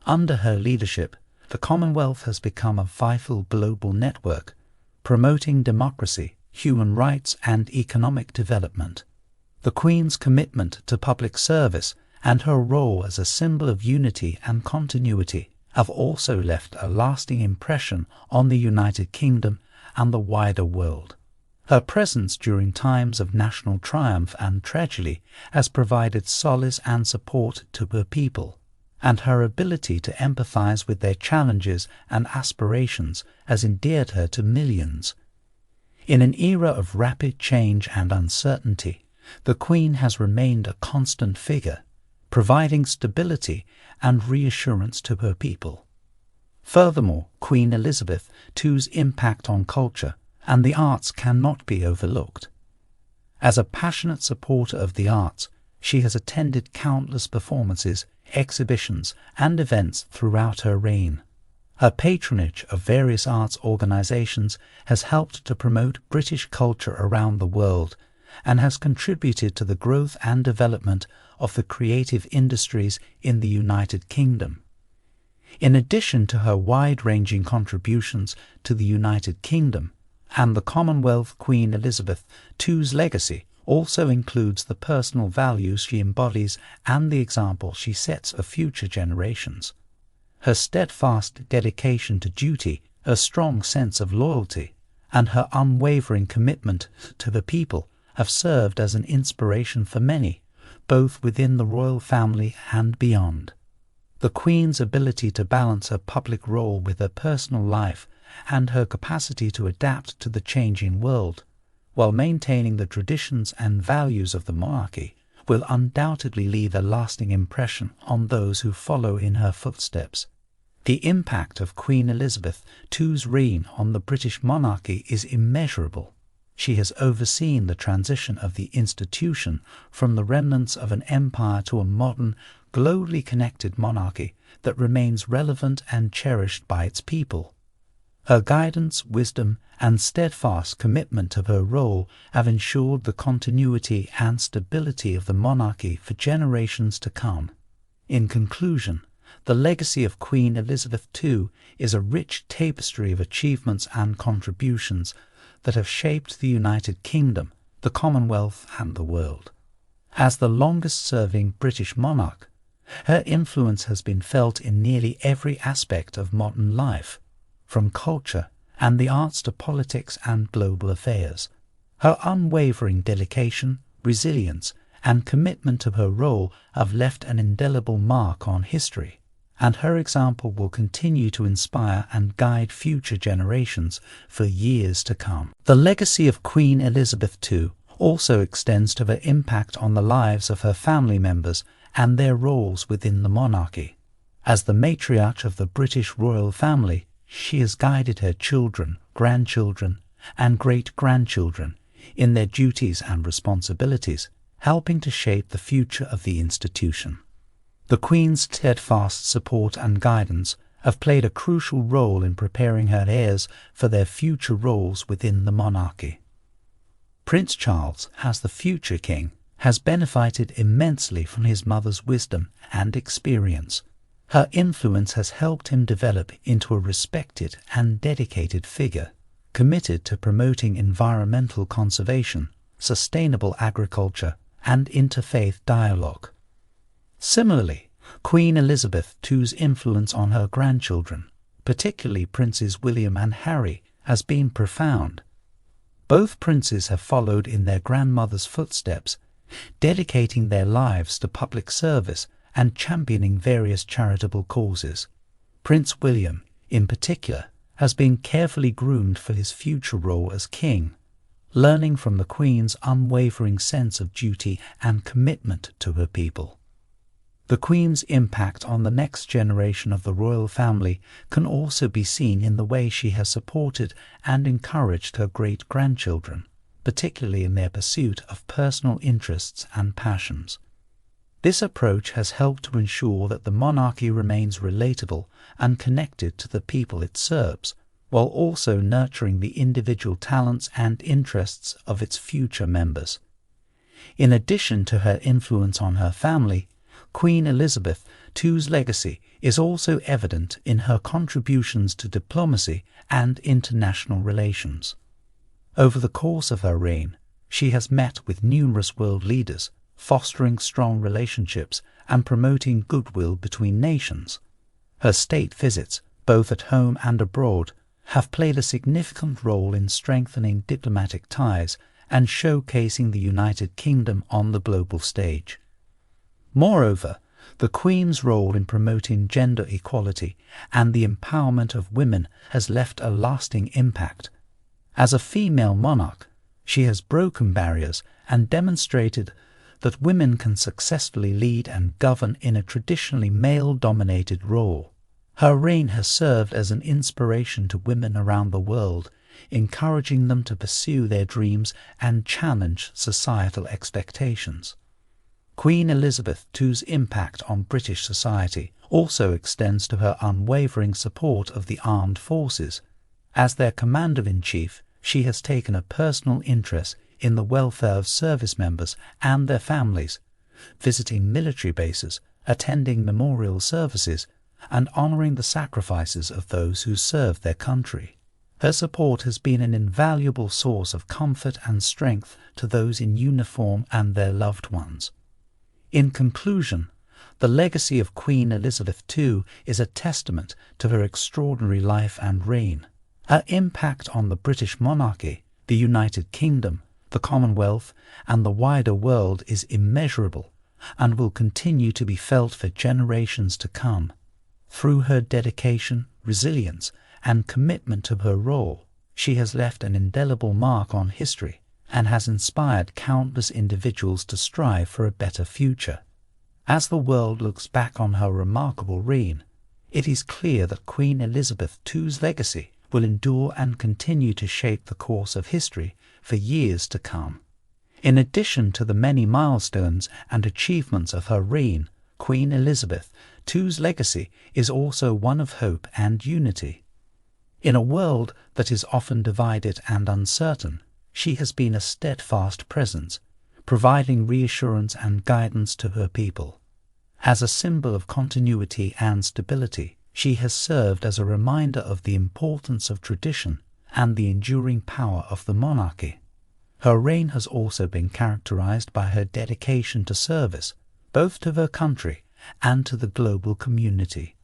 Under her leadership, the Commonwealth has become a vital global network, promoting democracy, human rights, and economic development. The Queen's commitment to public service and her role as a symbol of unity and continuity have also left a lasting impression on the United Kingdom and the wider world. Her presence during times of national triumph and tragedy has provided solace and support to her people, and her ability to empathize with their challenges and aspirations has endeared her to millions. In an era of rapid change and uncertainty, the Queen has remained a constant figure, providing stability and reassurance to her people. Furthermore, Queen Elizabeth II's impact on culture and the arts cannot be overlooked. As a passionate supporter of the arts, she has attended countless performances, exhibitions, and events throughout her reign. Her patronage of various arts organizations has helped to promote British culture around the world and has contributed to the growth and development of the creative industries in the United Kingdom. In addition to her wide-ranging contributions to the United Kingdom and the Commonwealth, Queen Elizabeth II's legacy also includes the personal values she embodies and the example she sets for future generations. Her steadfast dedication to duty, a strong sense of loyalty, and her unwavering commitment to the people have served as an inspiration for many, both within the royal family and beyond. The Queen's ability to balance her public role with her personal life and her capacity to adapt to the changing world, while maintaining the traditions and values of the monarchy, will undoubtedly leave a lasting impression on those who follow in her footsteps. The impact of Queen Elizabeth II's reign on the British monarchy is immeasurable. She has overseen the transition of the institution from the remnants of an empire to a modern, globally connected monarchy that remains relevant and cherished by its people. Her guidance, wisdom, and steadfast commitment to her role have ensured the continuity and stability of the monarchy for generations to come. In conclusion, the legacy of Queen Elizabeth II is a rich tapestry of achievements and contributions that have shaped the United Kingdom, the Commonwealth, and the world. As the longest-serving British monarch, her influence has been felt in nearly every aspect of modern life, from culture and the arts to politics and global affairs. Her unwavering dedication, resilience, and commitment to her role have left an indelible mark on history, and her example will continue to inspire and guide future generations for years to come. The legacy of Queen Elizabeth II also extends to her impact on the lives of her family members and their roles within the monarchy. As the matriarch of the British royal family, she has guided her children, grandchildren, and great-grandchildren in their duties and responsibilities, helping to shape the future of the institution. The Queen's steadfast support and guidance have played a crucial role in preparing her heirs for their future roles within the monarchy. Prince Charles, as the future king, has benefited immensely from his mother's wisdom and experience. Her influence has helped him develop into a respected and dedicated figure, committed to promoting environmental conservation, sustainable agriculture, and interfaith dialogue. Similarly, Queen Elizabeth II's influence on her grandchildren, particularly Princes William and Harry, has been profound. Both princes have followed in their grandmother's footsteps, dedicating their lives to public service and championing various charitable causes. Prince William, in particular, has been carefully groomed for his future role as king, learning from the Queen's unwavering sense of duty and commitment to her people. The Queen's impact on the next generation of the royal family can also be seen in the way she has supported and encouraged her great-grandchildren, particularly in their pursuit of personal interests and passions. This approach has helped to ensure that the monarchy remains relatable and connected to the people it serves, while also nurturing the individual talents and interests of its future members. In addition to her influence on her family, Queen Elizabeth II's legacy is also evident in her contributions to diplomacy and international relations. Over the course of her reign, she has met with numerous world leaders, fostering strong relationships and promoting goodwill between nations. Her state visits, both at home and abroad, have played a significant role in strengthening diplomatic ties and showcasing the United Kingdom on the global stage. Moreover, the Queen's role in promoting gender equality and the empowerment of women has left a lasting impact. As a female monarch, she has broken barriers and demonstrated that women can successfully lead and govern in a traditionally male-dominated role. Her reign has served as an inspiration to women around the world, encouraging them to pursue their dreams and challenge societal expectations. Queen Elizabeth II's impact on British society also extends to her unwavering support of the armed forces. As their commander-in-chief, she has taken a personal interest in the welfare of service members and their families, visiting military bases, attending memorial services, and honouring the sacrifices of those who served their country. Her support has been an invaluable source of comfort and strength to those in uniform and their loved ones. In conclusion, the legacy of Queen Elizabeth II is a testament to her extraordinary life and reign. Her impact on the British monarchy, the United Kingdom, the Commonwealth, and the wider world is immeasurable and will continue to be felt for generations to come. Through her dedication, resilience, and commitment to her role, she has left an indelible mark on history and has inspired countless individuals to strive for a better future. As the world looks back on her remarkable reign, it is clear that Queen Elizabeth II's legacy will endure and continue to shape the course of history for years to come. In addition to the many milestones and achievements of her reign, Queen Elizabeth II's legacy is also one of hope and unity. In a world that is often divided and uncertain, she has been a steadfast presence, providing reassurance and guidance to her people. As a symbol of continuity and stability, she has served as a reminder of the importance of tradition and the enduring power of the monarchy. Her reign has also been characterized by her dedication to service, both to her country and to the global community.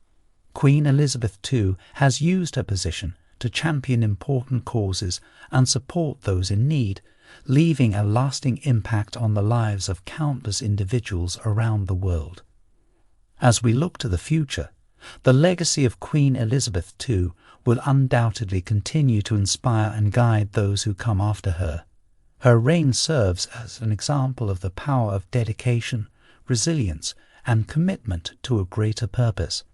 Queen Elizabeth II has used her position to champion important causes and support those in need, leaving a lasting impact on the lives of countless individuals around the world. As we look to the future, the legacy of Queen Elizabeth II will undoubtedly continue to inspire and guide those who come after her. Her reign serves as an example of the power of dedication, resilience, and commitment to a greater purpose.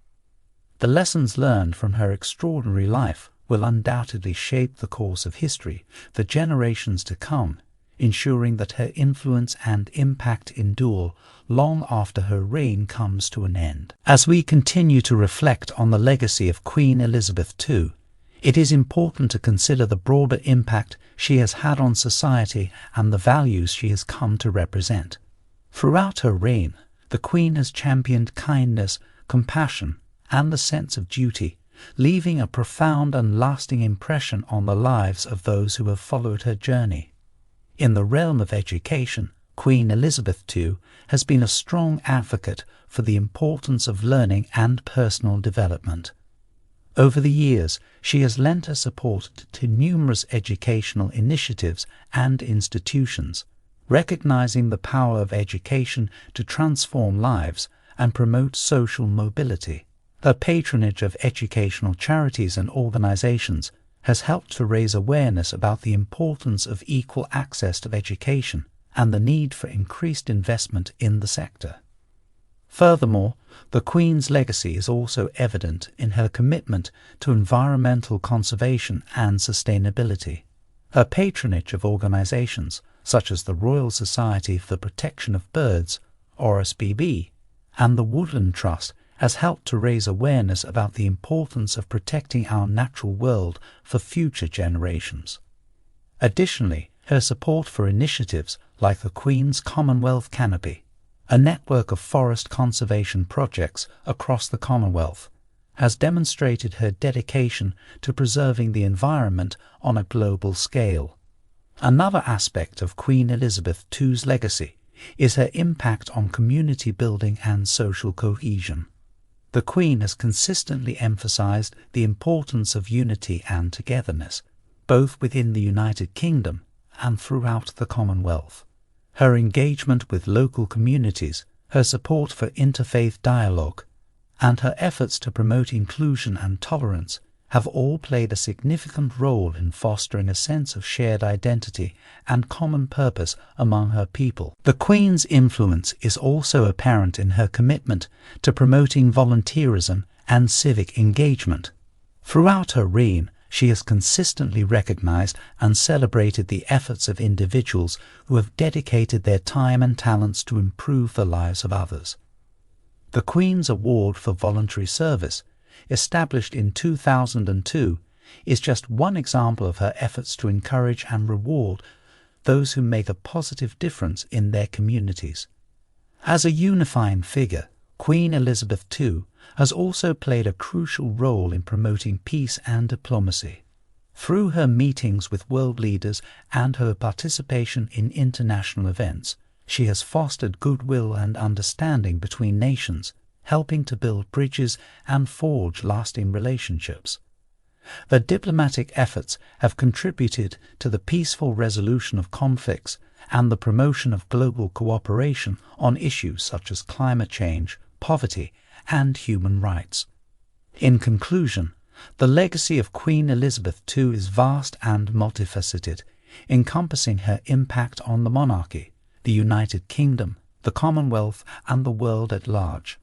The lessons learned from her extraordinary life will undoubtedly shape the course of history for generations to come, ensuring that her influence and impact endure long after her reign comes to an end. As we continue to reflect on the legacy of Queen Elizabeth II, it is important to consider the broader impact she has had on society and the values she has come to represent. Throughout her reign, the Queen has championed kindness, compassion, and the sense of duty, leaving a profound and lasting impression on the lives of those who have followed her journey. In the realm of education, Queen Elizabeth II has been a strong advocate for the importance of learning and personal development. Over the years, she has lent her support to numerous educational initiatives and institutions, recognizing the power of education to transform lives and promote social mobility. Her patronage of educational charities and organizations has helped to raise awareness about the importance of equal access to education and the need for increased investment in the sector. Furthermore, the Queen's legacy is also evident in her commitment to environmental conservation and sustainability. Her patronage of organizations such as the Royal Society for the Protection of Birds, RSPB, and the Woodland Trust has helped to raise awareness about the importance of protecting our natural world for future generations. Additionally, her support for initiatives like the Queen's Commonwealth Canopy, a network of forest conservation projects across the Commonwealth, has demonstrated her dedication to preserving the environment on a global scale. Another aspect of Queen Elizabeth II's legacy is her impact on community building and social cohesion. The Queen has consistently emphasized the importance of unity and togetherness, both within the United Kingdom and throughout the Commonwealth. Her engagement with local communities, her support for interfaith dialogue, and her efforts to promote inclusion and tolerance have all played a significant role in fostering a sense of shared identity and common purpose among her people. The Queen's influence is also apparent in her commitment to promoting volunteerism and civic engagement. Throughout her reign, she has consistently recognized and celebrated the efforts of individuals who have dedicated their time and talents to improve the lives of others. The Queen's Award for Voluntary Service, established in 2002, is just one example of her efforts to encourage and reward those who make a positive difference in their communities. As a unifying figure, Queen Elizabeth II has also played a crucial role in promoting peace and diplomacy. Through her meetings with world leaders and her participation in international events, she has fostered goodwill and understanding between nations, helping to build bridges and forge lasting relationships. Her diplomatic efforts have contributed to the peaceful resolution of conflicts and the promotion of global cooperation on issues such as climate change, poverty, and human rights. In conclusion, the legacy of Queen Elizabeth II is vast and multifaceted, encompassing her impact on the monarchy, the United Kingdom, the Commonwealth, and the world at large.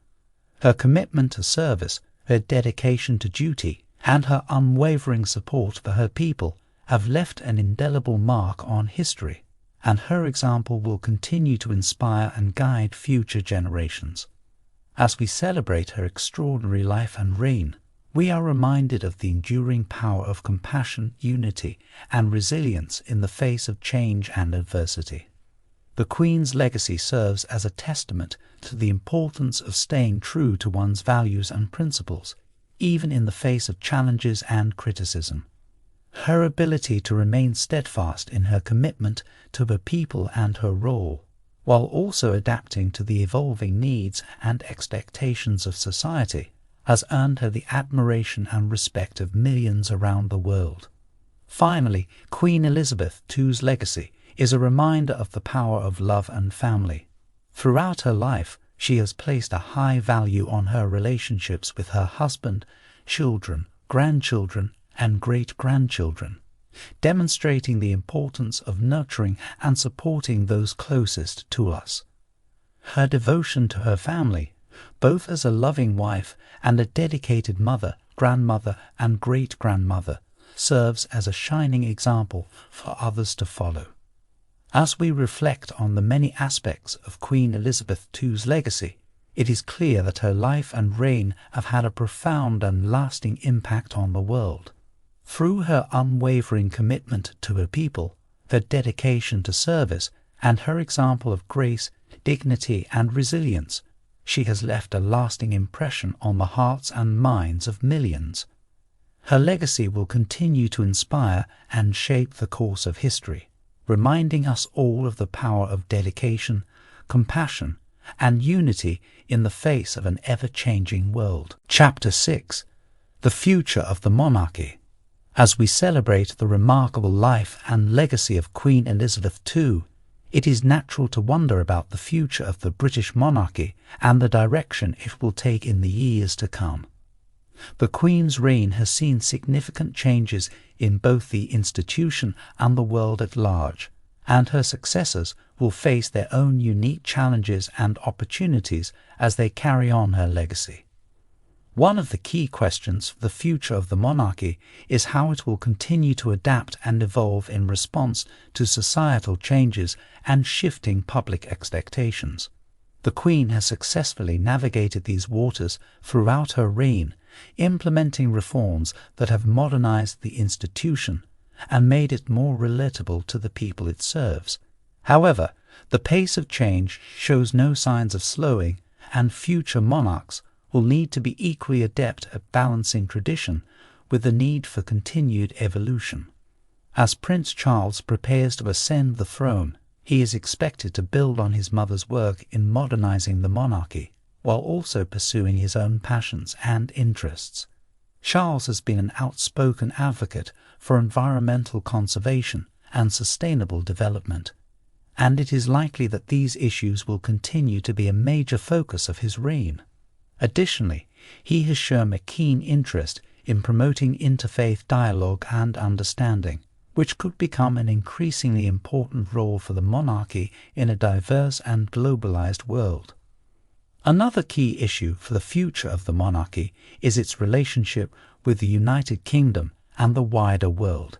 Her commitment to service, her dedication to duty, and her unwavering support for her people have left an indelible mark on history, and her example will continue to inspire and guide future generations. As we celebrate her extraordinary life and reign, we are reminded of the enduring power of compassion, unity, and resilience in the face of change and adversity. The Queen's legacy serves as a testament to the importance of staying true to one's values and principles, even in the face of challenges and criticism. Her ability to remain steadfast in her commitment to her people and her role, while also adapting to the evolving needs and expectations of society, has earned her the admiration and respect of millions around the world. Finally, Queen Elizabeth II's legacy is a reminder of the power of love and family. Throughout her life, she has placed a high value on her relationships with her husband, children, grandchildren, and great-grandchildren, demonstrating the importance of nurturing and supporting those closest to us. Her devotion to her family, both as a loving wife and a dedicated mother, grandmother, and great-grandmother, serves as a shining example for others to follow. As we reflect on the many aspects of Queen Elizabeth II's legacy, it is clear that her life and reign have had a profound and lasting impact on the world. Through her unwavering commitment to her people, her dedication to service, and her example of grace, dignity, and resilience, she has left a lasting impression on the hearts and minds of millions. Her legacy will continue to inspire and shape the course of history, reminding us all of the power of dedication, compassion, and unity in the face of an ever-changing world. Chapter 6. The Future of the Monarchy. As we celebrate the remarkable life and legacy of Queen Elizabeth II, it is natural to wonder about the future of the British monarchy and the direction it will take in the years to come. The Queen's reign has seen significant changes in both the institution and the world at large, and her successors will face their own unique challenges and opportunities as they carry on her legacy. One of the key questions for the future of the monarchy is how it will continue to adapt and evolve in response to societal changes and shifting public expectations. The Queen has successfully navigated these waters throughout her reign, implementing reforms that have modernized the institution and made it more relatable to the people it serves. However, the pace of change shows no signs of slowing, and future monarchs will need to be equally adept at balancing tradition with the need for continued evolution. As Prince Charles prepares to ascend the throne, he is expected to build on his mother's work in modernizing the monarchy, while also pursuing his own passions and interests. Charles has been an outspoken advocate for environmental conservation and sustainable development, and it is likely that these issues will continue to be a major focus of his reign. Additionally, he has shown a keen interest in promoting interfaith dialogue and understanding, which could become an increasingly important role for the monarchy in a diverse and globalized world. Another key issue for the future of the monarchy is its relationship with the United Kingdom and the wider world.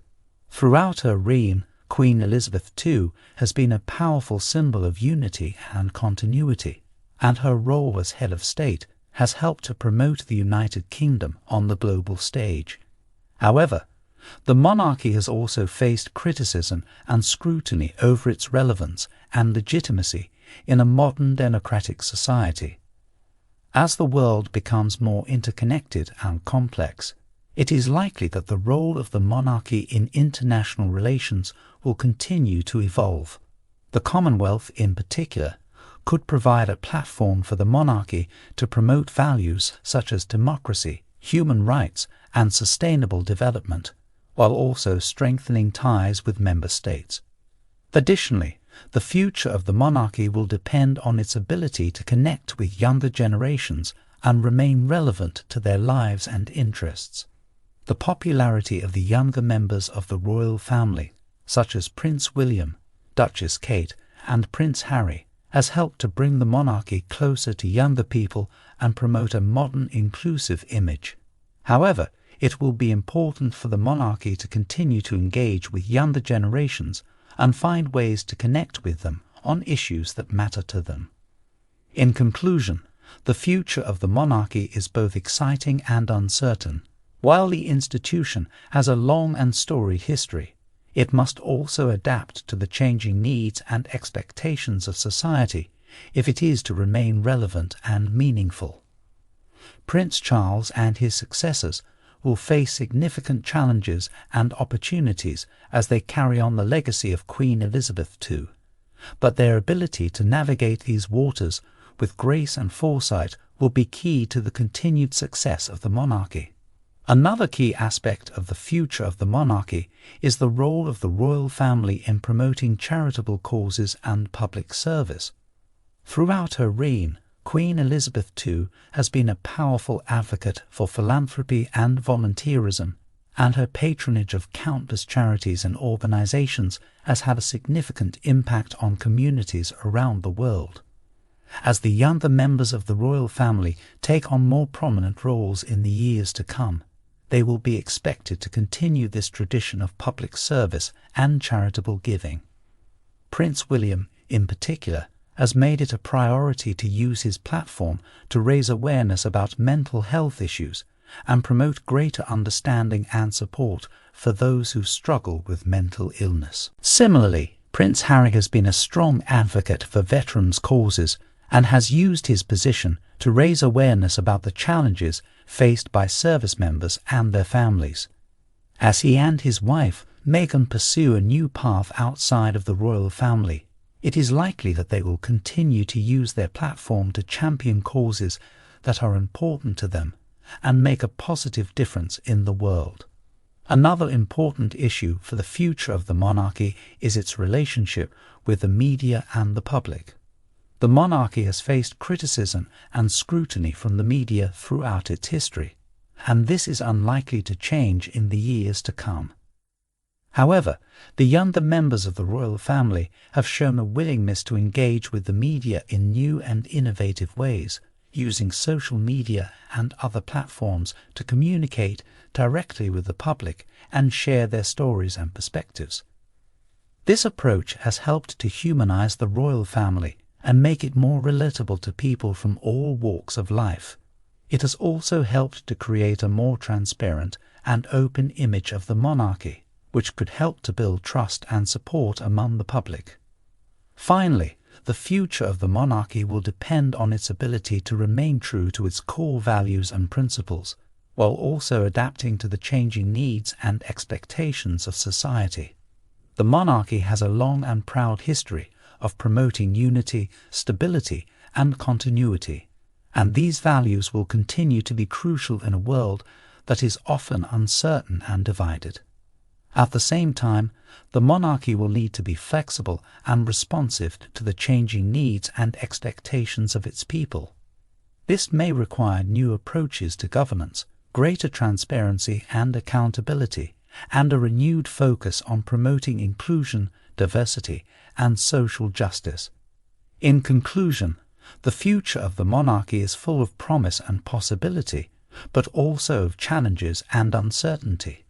Throughout her reign, Queen Elizabeth II has been a powerful symbol of unity and continuity, and her role as head of state has helped to promote the United Kingdom on the global stage. However, the monarchy has also faced criticism and scrutiny over its relevance and legitimacy in a modern democratic society. As the world becomes more interconnected and complex, it is likely that the role of the monarchy in international relations will continue to evolve. The Commonwealth, in particular, could provide a platform for the monarchy to promote values such as democracy, human rights, and sustainable development, while also strengthening ties with member states. Additionally, the future of the monarchy will depend on its ability to connect with younger generations and remain relevant to their lives and interests. The popularity of the younger members of the royal family, such as Prince William, Duchess Kate, and Prince Harry, has helped to bring the monarchy closer to younger people and promote a modern, inclusive image. However, it will be important for the monarchy to continue to engage with younger generations and find ways to connect with them on issues that matter to them. In conclusion, the future of the monarchy is both exciting and uncertain. While the institution has a long and storied history, it must also adapt to the changing needs and expectations of society if it is to remain relevant and meaningful. Prince Charles and his successors will face significant challenges and opportunities as they carry on the legacy of Queen Elizabeth II, but their ability to navigate these waters with grace and foresight will be key to the continued success of the monarchy. Another key aspect of the future of the monarchy is the role of the royal family in promoting charitable causes and public service. Throughout her reign, Queen Elizabeth II has been a powerful advocate for philanthropy and volunteerism, and her patronage of countless charities and organizations has had a significant impact on communities around the world. As the younger members of the royal family take on more prominent roles in the years to come, they will be expected to continue this tradition of public service and charitable giving. Prince William, in particular, has made it a priority to use his platform to raise awareness about mental health issues and promote greater understanding and support for those who struggle with mental illness. Similarly, Prince Harry has been a strong advocate for veterans' causes and has used his position to raise awareness about the challenges faced by service members and their families. As he and his wife, Meghan, pursue a new path outside of the royal family, it is likely that they will continue to use their platform to champion causes that are important to them and make a positive difference in the world. Another important issue for the future of the monarchy is its relationship with the media and the public. The monarchy has faced criticism and scrutiny from the media throughout its history, and this is unlikely to change in the years to come. However, the younger members of the royal family have shown a willingness to engage with the media in new and innovative ways, using social media and other platforms to communicate directly with the public and share their stories and perspectives. This approach has helped to humanize the royal family and make it more relatable to people from all walks of life. It has also helped to create a more transparent and open image of the monarchy, which could help to build trust and support among the public. Finally, the future of the monarchy will depend on its ability to remain true to its core values and principles, while also adapting to the changing needs and expectations of society. The monarchy has a long and proud history of promoting unity, stability, and continuity, and these values will continue to be crucial in a world that is often uncertain and divided. At the same time, the monarchy will need to be flexible and responsive to the changing needs and expectations of its people. This may require new approaches to governance, greater transparency and accountability, and a renewed focus on promoting inclusion, diversity, and social justice. In conclusion, the future of the monarchy is full of promise and possibility, but also of challenges and uncertainty.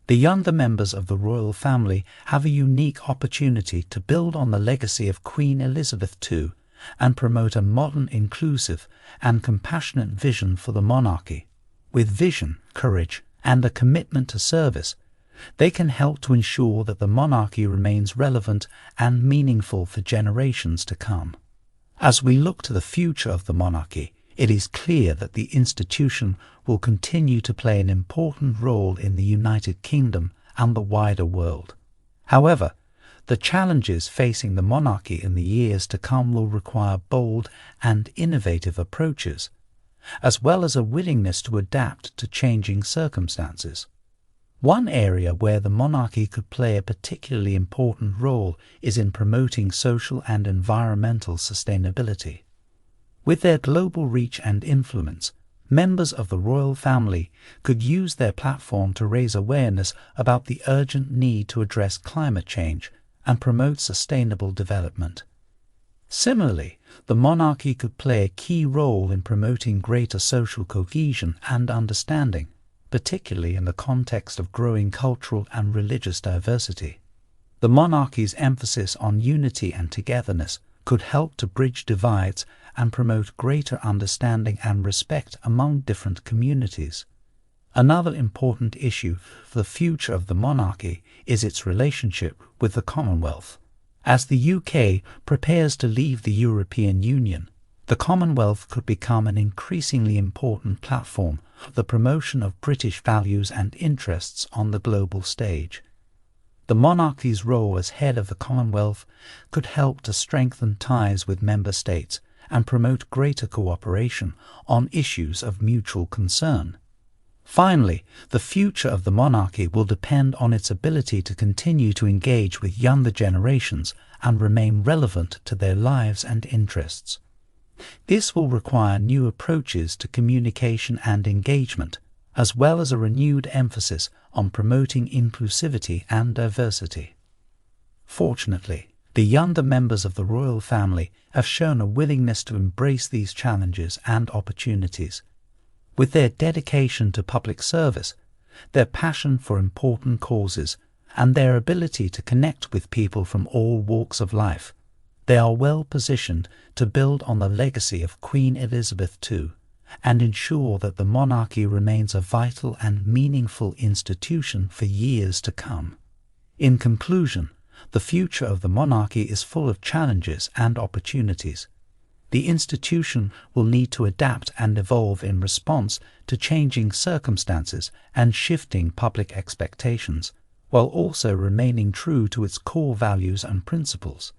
The younger members of the royal family have a unique opportunity to build on the legacy of Queen Elizabeth II and promote a modern, inclusive, and compassionate vision for the monarchy. With vision, courage, and a commitment to service, they can help to ensure that the monarchy remains relevant and meaningful for generations to come. As we look to the future of the monarchy, it is clear that the institution will continue to play an important role in the United Kingdom and the wider world. However, the challenges facing the monarchy in the years to come will require bold and innovative approaches, as well as a willingness to adapt to changing circumstances. One area where the monarchy could play a particularly important role is in promoting social and environmental sustainability. With their global reach and influence, members of the royal family could use their platform to raise awareness about the urgent need to address climate change and promote sustainable development. Similarly, the monarchy could play a key role in promoting greater social cohesion and understanding, particularly in the context of growing cultural and religious diversity. The monarchy's emphasis on unity and togetherness could help to bridge divides and promote greater understanding and respect among different communities. Another important issue for the future of the monarchy is its relationship with the Commonwealth. As the UK prepares to leave the European Union, the Commonwealth could become an increasingly important platform for the promotion of British values and interests on the global stage. The monarchy's role as head of the Commonwealth could help to strengthen ties with member states and promote greater cooperation on issues of mutual concern. Finally, the future of the monarchy will depend on its ability to continue to engage with younger generations and remain relevant to their lives and interests. This will require new approaches to communication and engagement, as well as a renewed emphasis on promoting inclusivity and diversity. Fortunately, the younger members of the royal family have shown a willingness to embrace these challenges and opportunities. With their dedication to public service, their passion for important causes, and their ability to connect with people from all walks of life, they are well positioned to build on the legacy of Queen Elizabeth II and ensure that the monarchy remains a vital and meaningful institution for years to come. In conclusion, the future of the monarchy is full of challenges and opportunities. The institution will need to adapt and evolve in response to changing circumstances and shifting public expectations, while also remaining true to its core values and principles.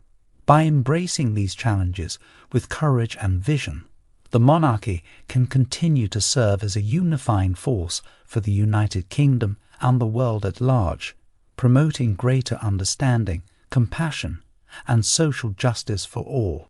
By embracing these challenges with courage and vision, the monarchy can continue to serve as a unifying force for the United Kingdom and the world at large, promoting greater understanding, compassion, and social justice for all.